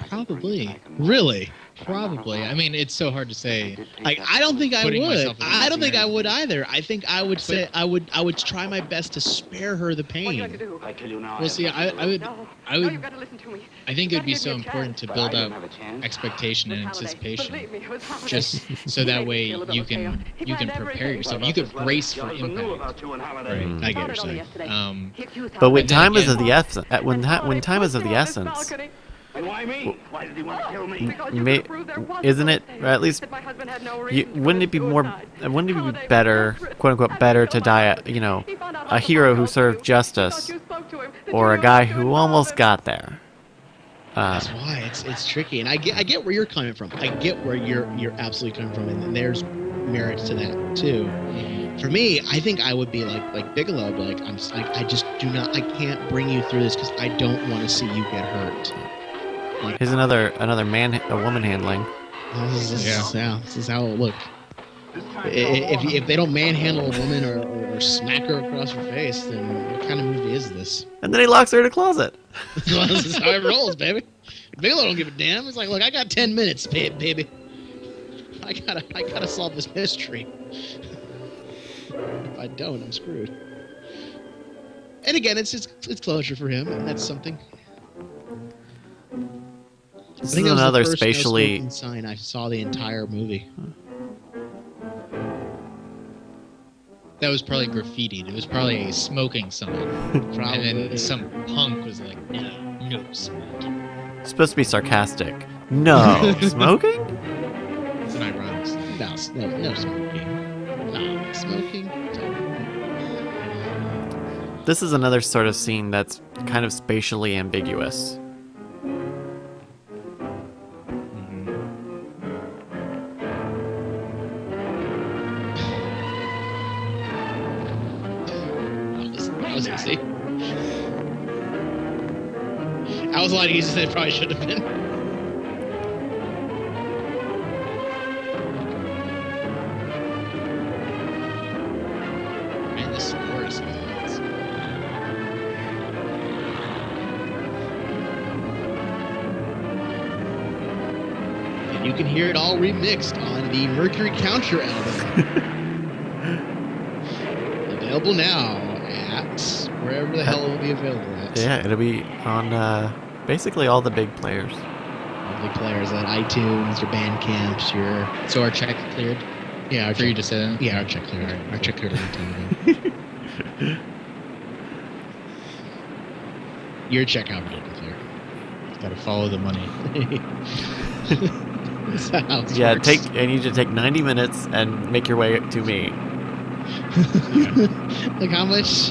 Probably. Really? Probably. I mean, it's so hard to say. Like, I don't think I would. I don't think I would either. I think I would say I would try my best to spare her the pain. Well, see, I would. I think it would be so important to build up expectation and anticipation, just so that way you can prepare yourself. You could brace for impact. Right. I get what you're saying. But when time is of the essence, when time is of the essence. And why me? Why did he want to kill me? Isn't it, or at least, wouldn't it be better, quote unquote, better to die, a hero who served justice, or a guy who almost got there? That's why it's tricky, and I get where you're coming from. I get where you're absolutely coming from, and there's merits to that too. For me, I think I would be like Bigelow, but I just do not, I can't bring you through this because I don't want to see you get hurt. Here's another woman handling. This is how it look. If they don't manhandle a woman or or smack her across her face, then what kind of movie is this? And then he locks her in a closet. Well, this is how it rolls, baby. Bigelow don't give a damn. He's like, look, I got 10 minutes, baby. I gotta solve this mystery. If I don't, I'm screwed. And again, it's closure for him, and that's something. This I think is that was another the first spatially. no smoking sign I saw the entire movie. That was probably graffitied. It was probably a smoking sign. Probably. And then some punk was like, no smoking. It's supposed to be sarcastic. No smoking. It's an ironic sign. No smoking. No smoking. This is another sort of scene that's kind of spatially ambiguous. That was easy. That was a lot easier than it probably should have been. Man, this score is good. And you can hear it all remixed on the Mercury Counter album. Available now at wherever the hell it will be available at. Yeah, it'll be on basically all the big players. All the players at iTunes, your Bandcamps, your... So our check cleared? Yeah, our For you to say that? Yeah, our check cleared. Our check cleared a long time ago. Your check out didn't clear. Got to follow the money. That's how it Yeah, works. I need you to take 90 minutes and make your way to me. Like how much?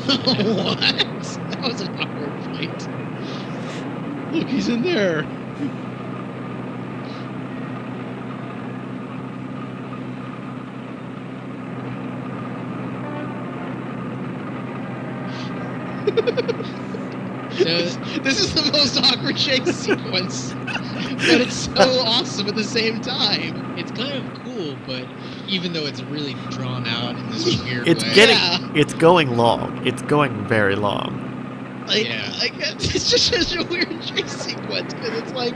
What? That was an awkward fight. Look, he's in there. This is the most awkward chase sequence, but it's so awesome at the same time. It's kind of cool, but even though it's really drawn out in this weird It's way. it's going long. It's going very long. Like, it's just such a weird chase sequence because it's like,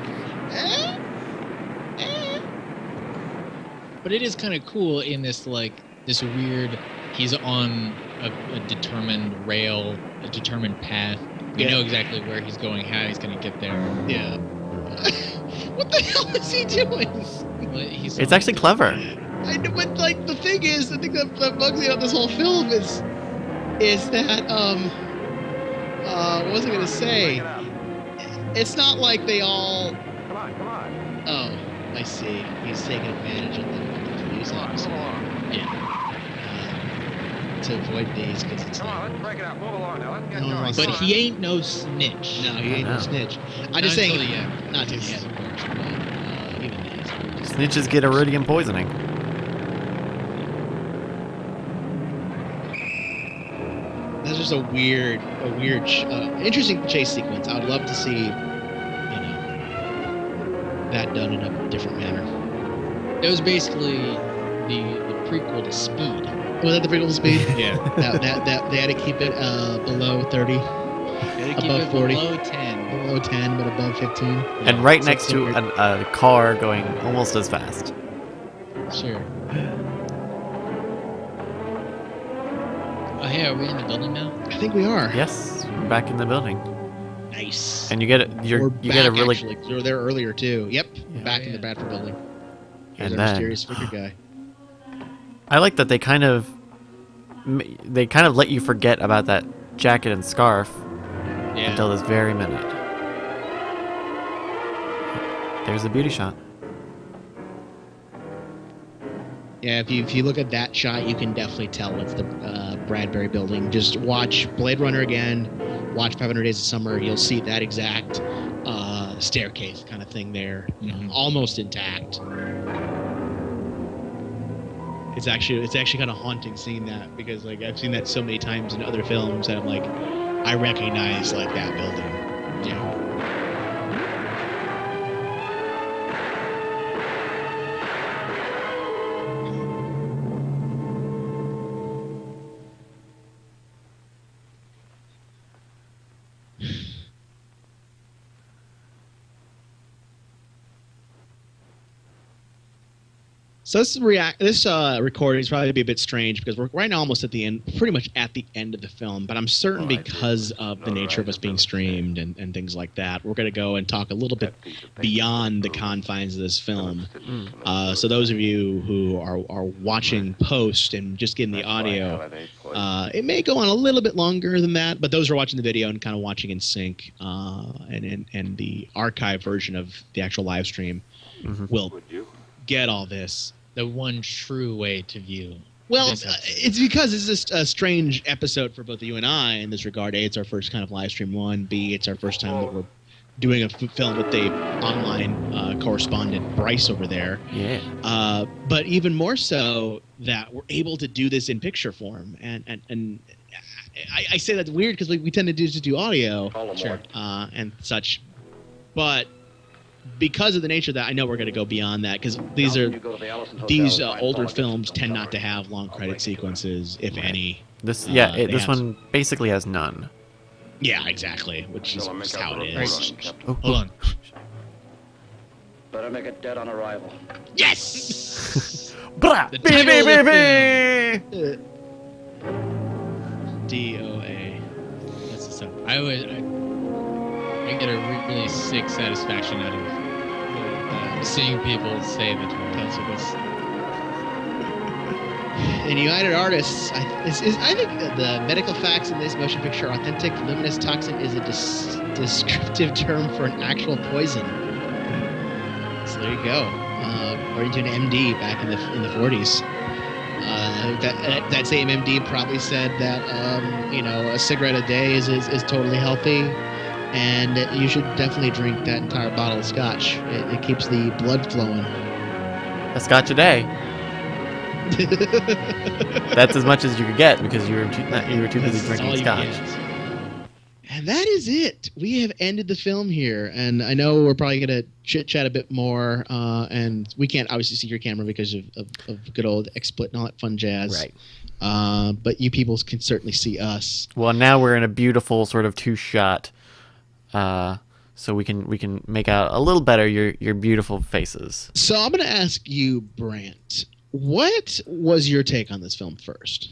But it is kind of cool in this this weird. He's on a determined rail, a determined path. We know exactly where he's going, how he's going to get there. Yeah. What the hell is he doing? Well, It's actually clever. I know, but like the thing is, I think that bugs me about this whole film is that what was I gonna say? It's not like they all. Come on. Oh, I see. He's taking advantage of the police officer. Yeah. To avoid these because it's. Come on, let's break it up. Move along now. Let's get No one going. wants But to- he ain't no snitch. No, he ain't no snitch. I'm just saying. Not to the end, of course. But, even these. Snitches get iridium poisoning. That's just a weird, interesting chase sequence. I would love to see, that done in a different manner. It was basically the prequel to Speed. Was that the prequel to Speed? Yeah. that they had to keep it below 30, above 40, below 10. below 10, but above 15. And right So next it's to weird. a car going almost as fast. Sure. Oh, hey, are we in the building now? I think we are. Yes, we're back in the building. Nice. And you get We're you get a back, really actually, 'cause we were there earlier too. Yep, back in the Bradford building. Here's And our then- mysterious figure guy. I like that they kind of let you forget about that jacket and scarf until this very minute. There's a beauty shot. Yeah, if you look at that shot, you can definitely tell it's the Bradbury building. Just watch Blade Runner again, watch 500 Days of Summer. You'll see that exact staircase kind of thing there, almost intact. It's actually kind of haunting seeing that because like I've seen that so many times in other films that I'm like, I recognize like that building. Yeah. So this recording is probably be a bit strange because we're right now almost at the end, pretty much at the end of the film. But I'm certain because of the nature of us being streamed and things like that, we're going to go and talk a little bit beyond the confines of this film. So those of you who are watching post and just getting the audio, it may go on a little bit longer than that. But those who are watching the video and kind of watching in sync and the archive version of the actual live stream will get all this. The one true way to view. Well, it's because it's just a strange episode for both you and I in this regard. A, it's our first kind of live stream one. B, it's our first time that we're doing a film with the online correspondent, Bryce, over there. Yeah. But even more so that we're able to do this in picture form. And I say that's weird because we tend to just do audio and such. But because of the nature of that, I know we're going to go beyond that because these older films tend not to have long credit sequences, if any. This one basically has none. Yeah, exactly, which is just how it is. Oh, hold on. Better make it dead on arrival. Yes! The D.O.A. That's the stuff. I get a really sick satisfaction out of seeing people say the tentacles. In United Artists, I think the medical facts in this motion picture are authentic. Luminous toxin is a descriptive term for an actual poison. So there you go. According to an MD back in the 40s. That same MD probably said that a cigarette a day is totally healthy. And you should definitely drink that entire bottle of scotch. It keeps the blood flowing. A scotch a day. That's as much as you could get because you were too busy drinking scotch. And that is it. We have ended the film here. And I know we're probably going to chit-chat a bit more. And we can't obviously see your camera because of good old XSplit and all that fun jazz. Right. But you people can certainly see us. Well, now we're in a beautiful sort of two-shot. So we can make out a little better your beautiful faces. So I'm going to ask you, Brandt, what was your take on this film first?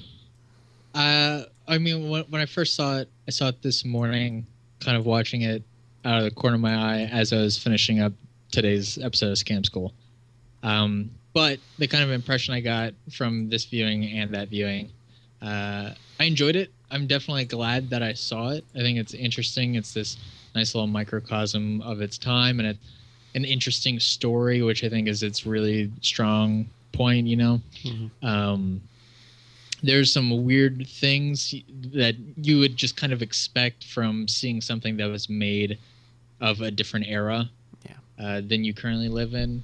I mean, when I first saw it this morning, kind of watching it out of the corner of my eye as I was finishing up today's episode of Scam School. But the kind of impression I got from this viewing and that viewing, I enjoyed it. I'm definitely glad that I saw it. I think it's interesting. It's this nice little microcosm of its time and an interesting story, which I think is its really strong point, There's some weird things that you would just kind of expect from seeing something that was made of a different era than you currently live in.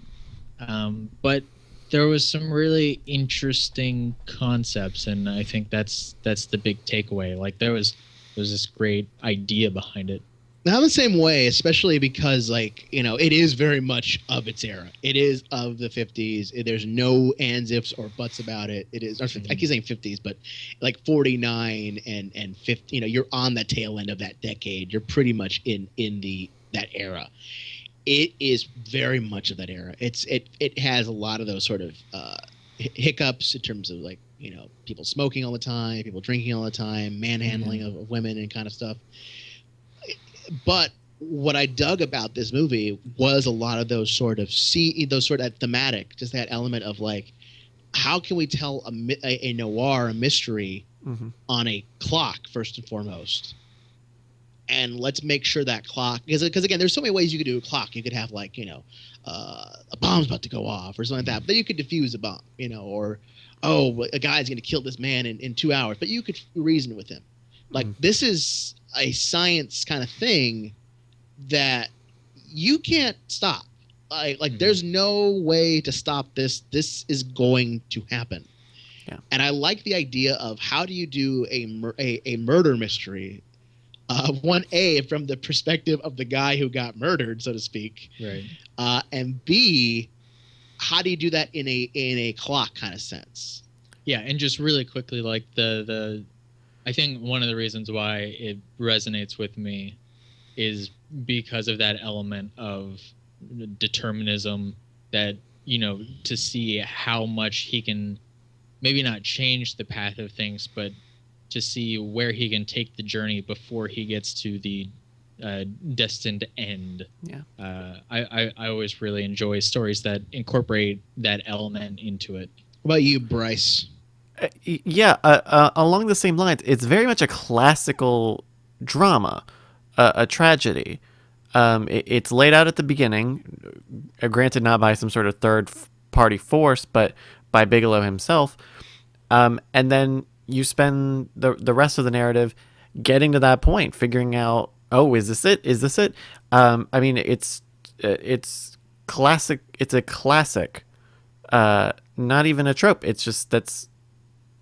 But there was some really interesting concepts, and I think that's the big takeaway. Like there was this great idea behind it. Now, the same way, especially because, it is very much of its era. It is of the 50s. There's no ands, ifs, or buts about it. It is, I keep saying 50s, but 49 and 50, you're on the tail end of that decade. You're pretty much in that era. It is very much of that era. It has a lot of those sort of hiccups in terms of, people smoking all the time, people drinking all the time, manhandling of women and kind of stuff. But what I dug about this movie was a lot of those sort of thematic, just that element of how can we tell a noir, a mystery on a clock first and foremost, and let's make sure that clock because again, there's so many ways you could do a clock. You could have a bomb's about to go off or something like that, but then you could defuse a bomb, or a guy's going to kill this man in 2 hours, but you could reason with him. This is a science kind of thing that you can't stop. There's no way to stop this. This is going to happen. Yeah. And I like the idea of how do you do a murder mystery, from the perspective of the guy who got murdered, so to speak. Right. And B, how do you do that in a clock kind of sense? Yeah, and just really quickly, I think one of the reasons why it resonates with me is because of that element of determinism that to see how much he can maybe not change the path of things, but to see where he can take the journey before he gets to the destined end. Yeah. I always really enjoy stories that incorporate that element into it. What about you, Bryce? Along the same lines, it's very much a classical drama, a tragedy. It's laid out at the beginning, granted not by some sort of third-party force, but by Bigelow himself. And then you spend the rest of the narrative getting to that point, figuring out, oh, is this it? Is this it? I mean, it's classic. It's a classic, not even a trope. It's just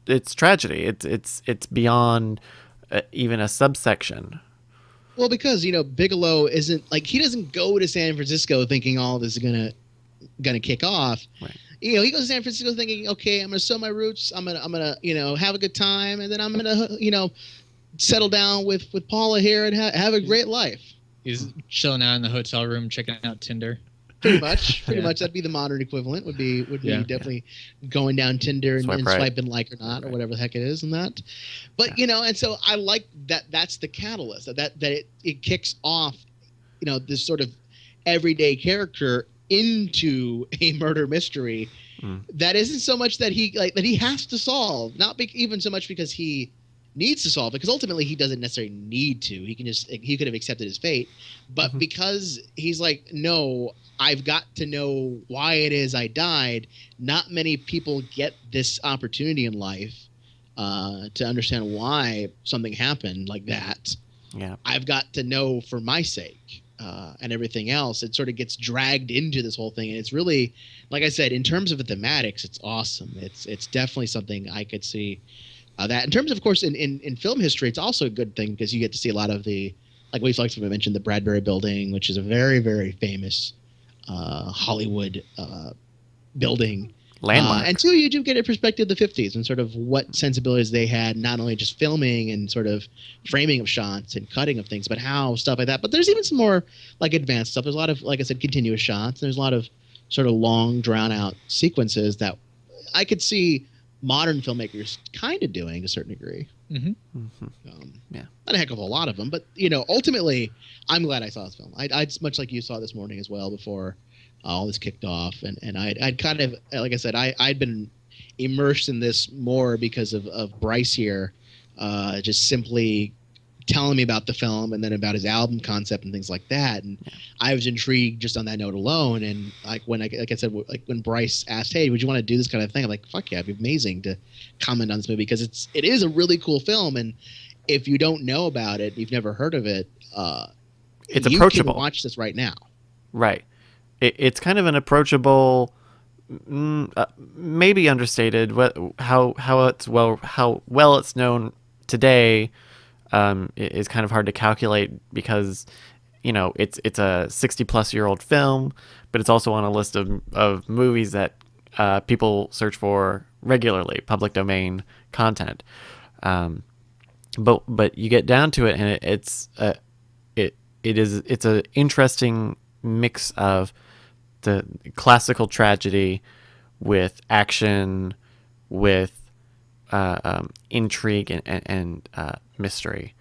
it's tragedy. It's beyond even a subsection. Well, because Bigelow isn't like, he doesn't go to San Francisco thinking all this is gonna kick off. Right. He goes to San Francisco thinking, okay, I'm gonna sow my roots. I'm gonna have a good time, and then I'm gonna settle down with Paula here and have a great life. He's chilling out in the hotel room, checking out Tinder. Pretty much. That'd be the modern equivalent. Would be definitely going down Tinder and swiping like or not or whatever the heck it is and that. But and so I like that. That's the catalyst. That it kicks off, this sort of everyday character into a murder mystery that isn't so much that he has to solve, not even so much because he needs to solve it, because ultimately he doesn't necessarily need to. He could have accepted his fate, but because he's like, no, I've got to know why it is I died. Not many people get this opportunity in life to understand why something happened like that. Yeah, I've got to know for my sake. And everything else, it sort of gets dragged into this whole thing, and it's really, like I said, in terms of the thematics, it's awesome. It's definitely something I could see that. In terms of course, in film history, it's also a good thing because you get to see a lot of the, like we mentioned, the Bradbury Building, which is a very, very famous Hollywood building. Landmark. And two, you do get a perspective of the 50s and sort of what sensibilities they had, not only just filming and sort of framing of shots and cutting of things, but how stuff like that. But there's even some more like advanced stuff. There's a lot of, like I said, continuous shots. There's a lot of sort of long, drawn out sequences that I could see modern filmmakers kind of doing to a certain degree. Yeah, not a heck of a lot of them, but ultimately, I'm glad I saw this film. I'd much like you saw this morning as well before all this kicked off, and I'd kind of, like I said, I'd been immersed in this more because of Bryce here, just simply telling me about the film and then about his album concept and things like that, and I was intrigued just on that note alone. And like I said, when Bryce asked, "Hey, would you want to do this kind of thing?" I'm like, "Fuck yeah, it'd be amazing to comment on this movie," because it is a really cool film, and if you don't know about it, you've never heard of it, it's approachable. You can watch this right now. Right. It's kind of an approachable, maybe understated. How well it's known today is kind of hard to calculate because it's a 60-plus-year-old film, but it's also on a list of movies that people search for regularly, public domain content. But you get down to it, and it's an interesting mix of the classical tragedy with action, with intrigue and mystery.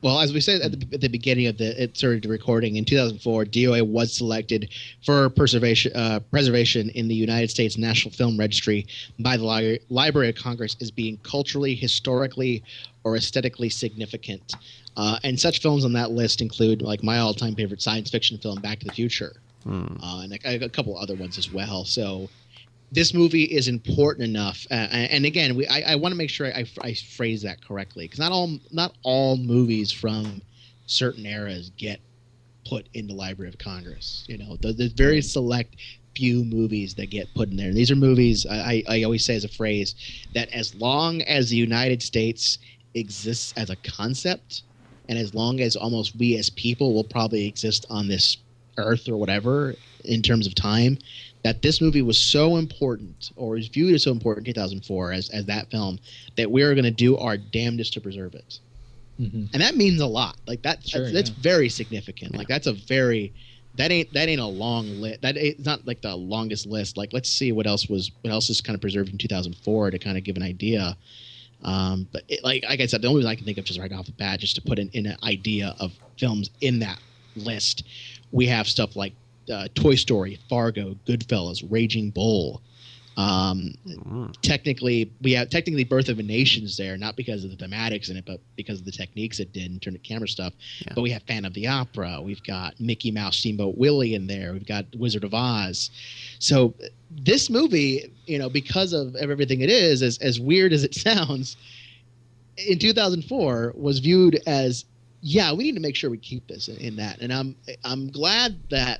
Well, as we said at the beginning of the recording, in 2004, D.O.A. was selected for preservation in the United States National Film Registry by the Library of Congress as being culturally, historically, or aesthetically significant. And such films on that list include, like, my all-time favorite science fiction film, Back to the Future, and a couple other ones as well. So this movie is important enough, and again, I want to make sure I phrase that correctly, because not all movies from certain eras get put in the Library of Congress. There's very select few movies that get put in there. And these are movies I always say as a phrase that as long as the United States exists as a concept, and as long as almost we as people will probably exist on this earth or whatever in terms of time, that this movie was so important, or is viewed as so important in 2004 as that film, that we are going to do our damnedest to preserve it. And that means a lot. Like that's very significant. Like that's a very, that ain't a long list. It's not like the longest list. Like, let's see what else is kind of preserved in 2004 to kind of give an idea. But like I said, the only one I can think of just right off the bat, just to put in an idea of films in that list, we have stuff like Toy Story, Fargo, Goodfellas, Raging Bull. Technically Birth of a Nation's there, not because of the thematics in it, but because of the techniques it did in terms of camera stuff. Yeah. But we have Phantom of the Opera, we've got Mickey Mouse, Steamboat Willie in there, we've got Wizard of Oz. So this movie, because of everything it is, as weird as it sounds, in 2004 was viewed as, yeah, we need to make sure we keep this in that. And I'm glad that,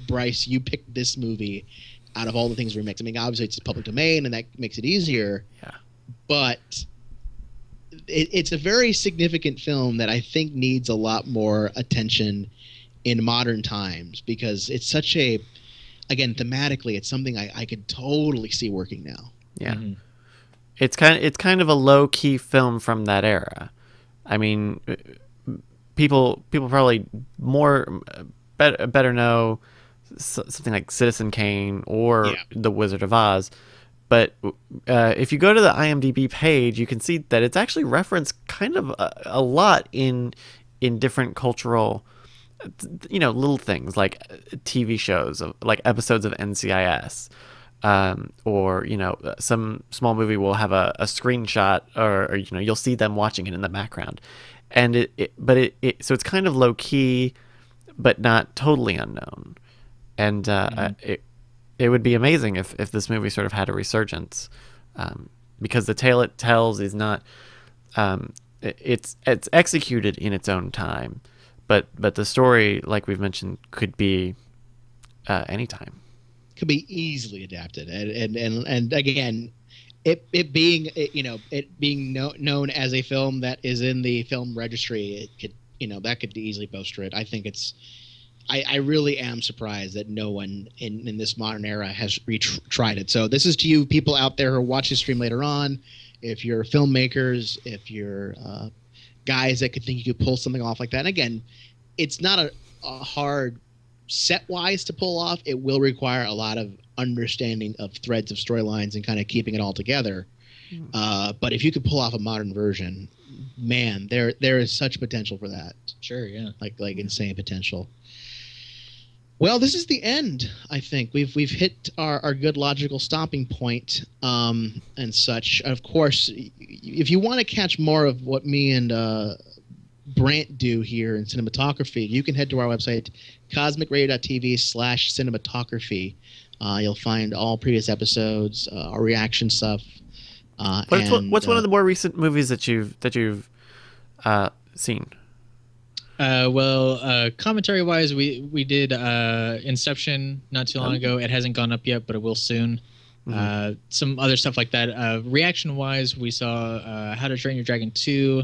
Bryce, you picked this movie out of all the things we mix. I mean, obviously it's public domain, and that makes it easier. Yeah. But it's a very significant film that I think needs a lot more attention in modern times, because it's such a, again, thematically, it's something I could totally see working now. Yeah. Mm-hmm. It's kind of a low key film from that era. I mean, people probably better know something like Citizen Kane or The Wizard of Oz, but if you go to the IMDb page, you can see that it's actually referenced kind of a lot in different cultural, little things like TV shows, like episodes of NCIS, or some small movie will have a screenshot, or you'll see them watching it in the background, and so it's kind of low key, but not totally unknown. And it would be amazing if this movie sort of had a resurgence, because the tale it tells is not, it's executed in its own time, but the story, like we've mentioned, could be anytime. Could be easily adapted, and again, it being known as a film that is in the film registry, it could that could easily bolster it. I think it's. I really am surprised that no one in this modern era has tried it. So this is to you people out there who watch this stream later on. If you're filmmakers, if you're guys that could think you could pull something off like that. And again, it's not a hard set-wise to pull off. It will require a lot of understanding of threads of storylines and kind of keeping it all together. But if you could pull off a modern version, man, there is such potential for that. Sure, yeah. Like insane potential. Well, this is the end, I think. We've hit our good logical stopping point, and such. Of course, if you want to catch more of what me and Brandt do here in cinematography, you can head to our website, CosmicRadio.TV/cinematography. You'll find all previous episodes, our reaction stuff. What's one of the more recent movies that you've seen? Commentary-wise, we did Inception not too long ago. It hasn't gone up yet, but it will soon. Mm-hmm. Some other stuff like that. Reaction-wise, we saw How to Train Your Dragon 2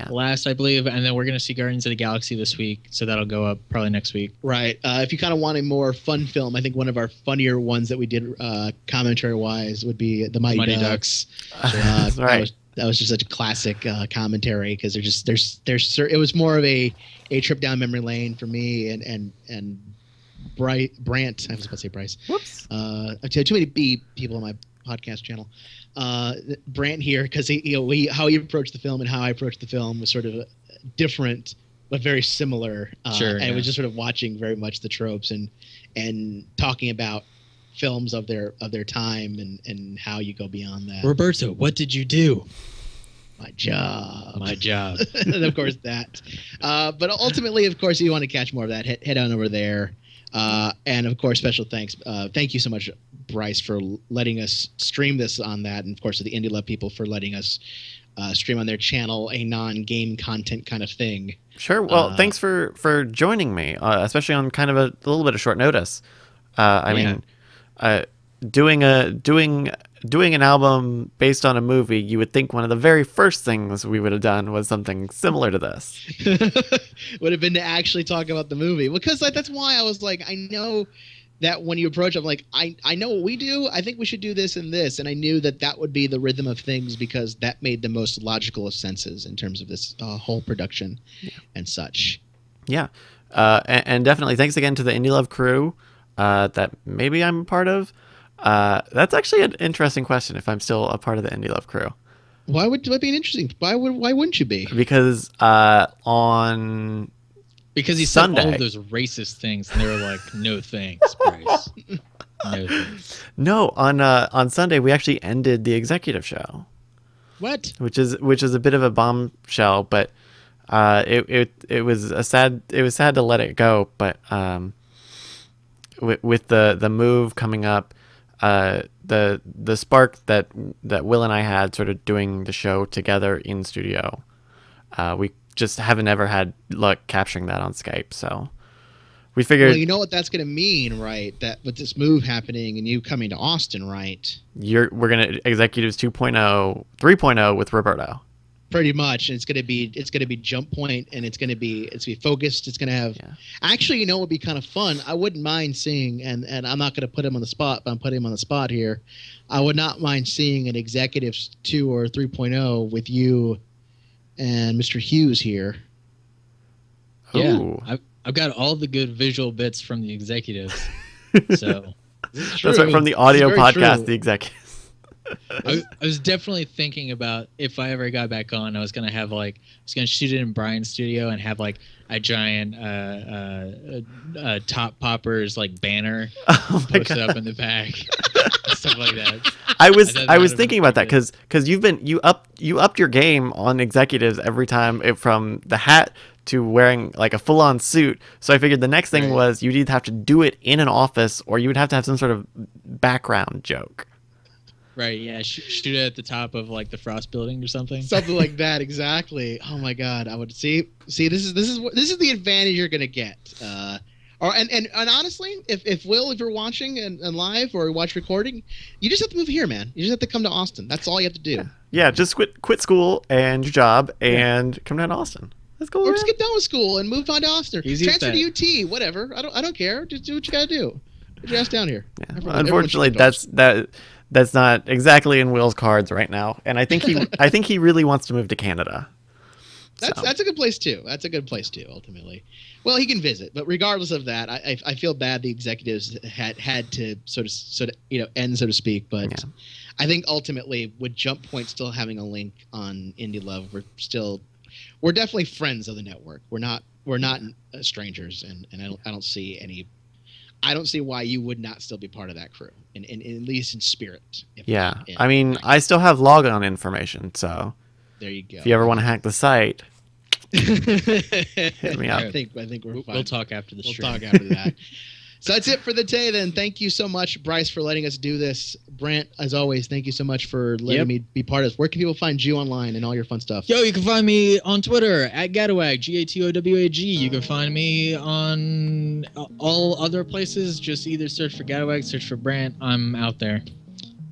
last, I believe, and then we're going to see Guardians of the Galaxy this week, so that'll go up probably next week. Right. If you kind of want a more fun film, I think one of our funnier ones that we did commentary-wise would be The Mighty Ducks. That's right. That was just such a classic commentary, because it was more of a trip down memory lane for me and Brandt. I was about to say Bryce. Whoops. Too many B people on my podcast channel. Brandt here, because how he approached the film and how I approached the film was sort of different but very similar. Sure. And it was just sort of watching very much the tropes and talking about films of their time and how you go beyond that. Roberto, what did you do? My job. And of course that. But ultimately, of course, if you want to catch more of that, head on over there. And of course, special thanks. Thank you so much, Bryce, for letting us stream this on that, and of course to the Indie Love people for letting us stream on their channel a non-game content kind of thing. Sure. Well, thanks for joining me, especially on kind of a little bit of short notice. I mean, doing an album based on a movie, you would think one of the very first things we would have done was something similar to this. Would have been to actually talk about the movie, because that's why I was like, I know that when you approach, I'm like, I know what we do. I think we should do this and this, and I knew that would be the rhythm of things, because that made the most logical of senses in terms of this whole production and such. Yeah. And definitely thanks again to the Indie Love crew that maybe I'm a part of. That's actually an interesting question if I'm still a part of the Indie Love crew. Why would that be interesting? Why wouldn't you be? Because on Because he said all of those racist things, and they were like, "No thanks, Bryce. No thanks." No, on Sunday we actually ended the executive show. What? Which is a bit of a bombshell, but it was sad to let it go. But with the move coming up, the spark that Will and I had sort of doing the show together in studio, we just haven't ever had luck capturing that on Skype. So we figured. Well, you know what that's going to mean, right? That with this move happening and you coming to Austin, right? We're gonna Executives 2.0, 3.0 with Roberto. Pretty much. It's gonna be jump point, and it's gonna be focused. It's gonna have. Yeah. Actually, you know, what would be kind of fun. I wouldn't mind seeing, and I'm not gonna put him on the spot, but I'm putting him on the spot here. I would not mind seeing an Executives 2 or 3.0 with you and Mr. Hughes here. Yeah, Ooh. I've got all the good visual bits from the Executives. So that's right, from the audio podcast, true. The Executives. I was definitely thinking about if I ever got back on, I was gonna shoot it in Brian's studio and have like a giant Top Poppers like banner posted up in the back, stuff like that. I was thinking about that because you upped your game on Executives every time, from the hat to wearing like a full-on suit. So I figured the next thing was you'd either have to do it in an office or you would have to have some sort of background joke. Right, yeah, shoot it at the top of like the Frost Building or something. Something like that, exactly. Oh my God, I would see. This is the advantage you're gonna get. And honestly, if you're watching and live or watch recording, you just have to move here, man. You just have to come to Austin. That's all you have to do. Yeah, just quit school and your job and come down to Austin. Let's go. Or just get done with school and move on to Austin. Transfer to UT, whatever. I don't care. Just do what you gotta do. Get your ass down here. Yeah. Unfortunately, that's not exactly in Will's cards right now, and I think he really wants to move to Canada. That's a good place too. Ultimately. Well, he can visit, but regardless of that, I feel bad the Executives had to sort of end, so to speak. But yeah. I think ultimately, with Jump Point still having a link on Indie Love, we're definitely friends of the network. We're not strangers, and I don't see why you would not still be part of that crew, at least in spirit. Yeah, I mean, I still have logon information, so there you go. If you ever want to hack the site, hit me up. I think we're fine. We'll talk after the stream. We'll talk after that. So that's it for the day then. Thank you so much, Bryce, for letting us do this. Brandt, as always, thank you so much for letting me be part of this. Where can people find you online and all your fun stuff? Yo, you can find me on Twitter at Gatowag, Gatowag. You can find me on all other places. Just either search for Gatowag, search for Brandt. I'm out there.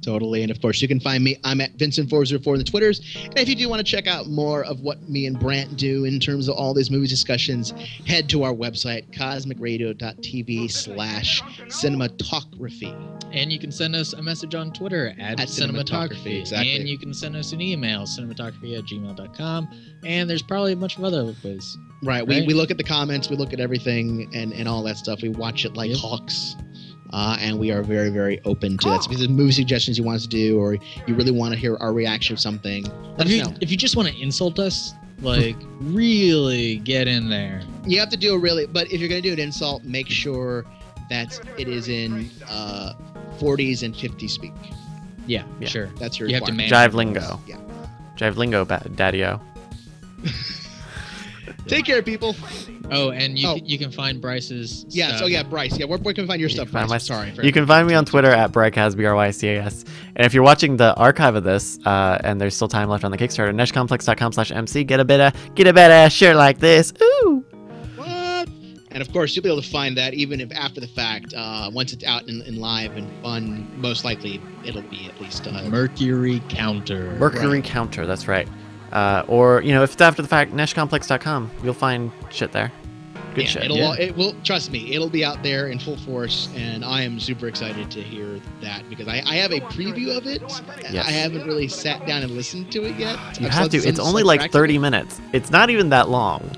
Totally. And of course, you can find me. I'm at Vincent404 on the Twitters. And if you do want to check out more of what me and Brandt do in terms of all these movie discussions, head to our website, CosmicRadio.TV/Cinematalkraphy. And you can send us a message on Twitter at Cinematalkraphy. Exactly. And you can send us an email, cinematalkraphy@gmail.com. And there's probably a bunch of other ways. Right. We look at the comments. We look at everything and all that stuff. We watch it like hawks. And we are very, very open to that. So if there's movie suggestions you want us to do, or you really want to hear our reaction of something, let us know. If you just want to insult us, like, really get in there. You have to do but if you're going to do an insult, make sure that it is in 40s and 50s speak. Yeah, sure. That's your you have to Jive lingo. Yeah. Jive lingo, daddy-o. Take care, people. Oh, and you can find Bryce's stuff. Bryce. Yeah, where can we find your stuff, Bryce? Sorry. You can find me on Twitter at Brycas, BRYCAS. And if you're watching the archive of this, and there's still time left on the Kickstarter, neshcomplex.com/MC, get a badass shirt like this. Ooh! What? And of course, you'll be able to find that even if after the fact, once it's out in live and fun, most likely it'll be at least Mercury Counter. Mercury Counter, that's right. Or, if it's after the fact, neshcomplex.com. You'll find shit there. Good shit. It will, trust me, it'll be out there in full force, and I am super excited to hear that because I have a preview of it. Yes. I haven't really sat down and listened to it yet. You have to. It's only like 30 minutes. It's not even that long.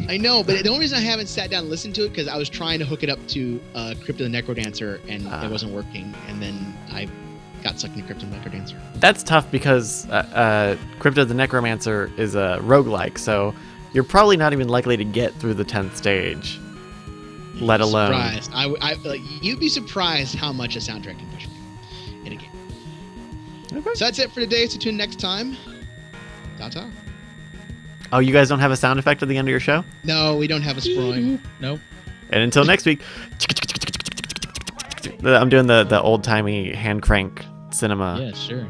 I know, but the only reason I haven't sat down and listened to it because I was trying to hook it up to Crypto the Necrodancer and it wasn't working, and then I got sucked into Crypto the Necrodancer. That's tough because Crypto the Necromancer is a roguelike, so you're probably not even likely to get through the 10th stage, let alone... Surprised. Like, you'd be surprised how much a soundtrack can push me in a game. Okay. So that's it for today. So tune in next time. Ta-ta. Oh, you guys don't have a sound effect at the end of your show? No, we don't have a sproing. Nope. And until next week, I'm doing the old-timey hand crank cinema. Yeah, sure.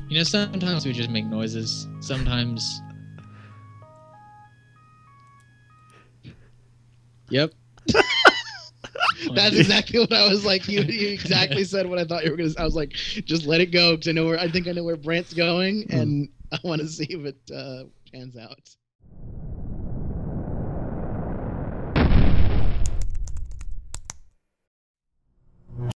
You know, sometimes we just make noises. Sometimes... Yep. That's exactly what I was like. You exactly said what I thought you were going to say. I was like, just let it go because I think I know where Brandt's going, and I want to see if it pans out.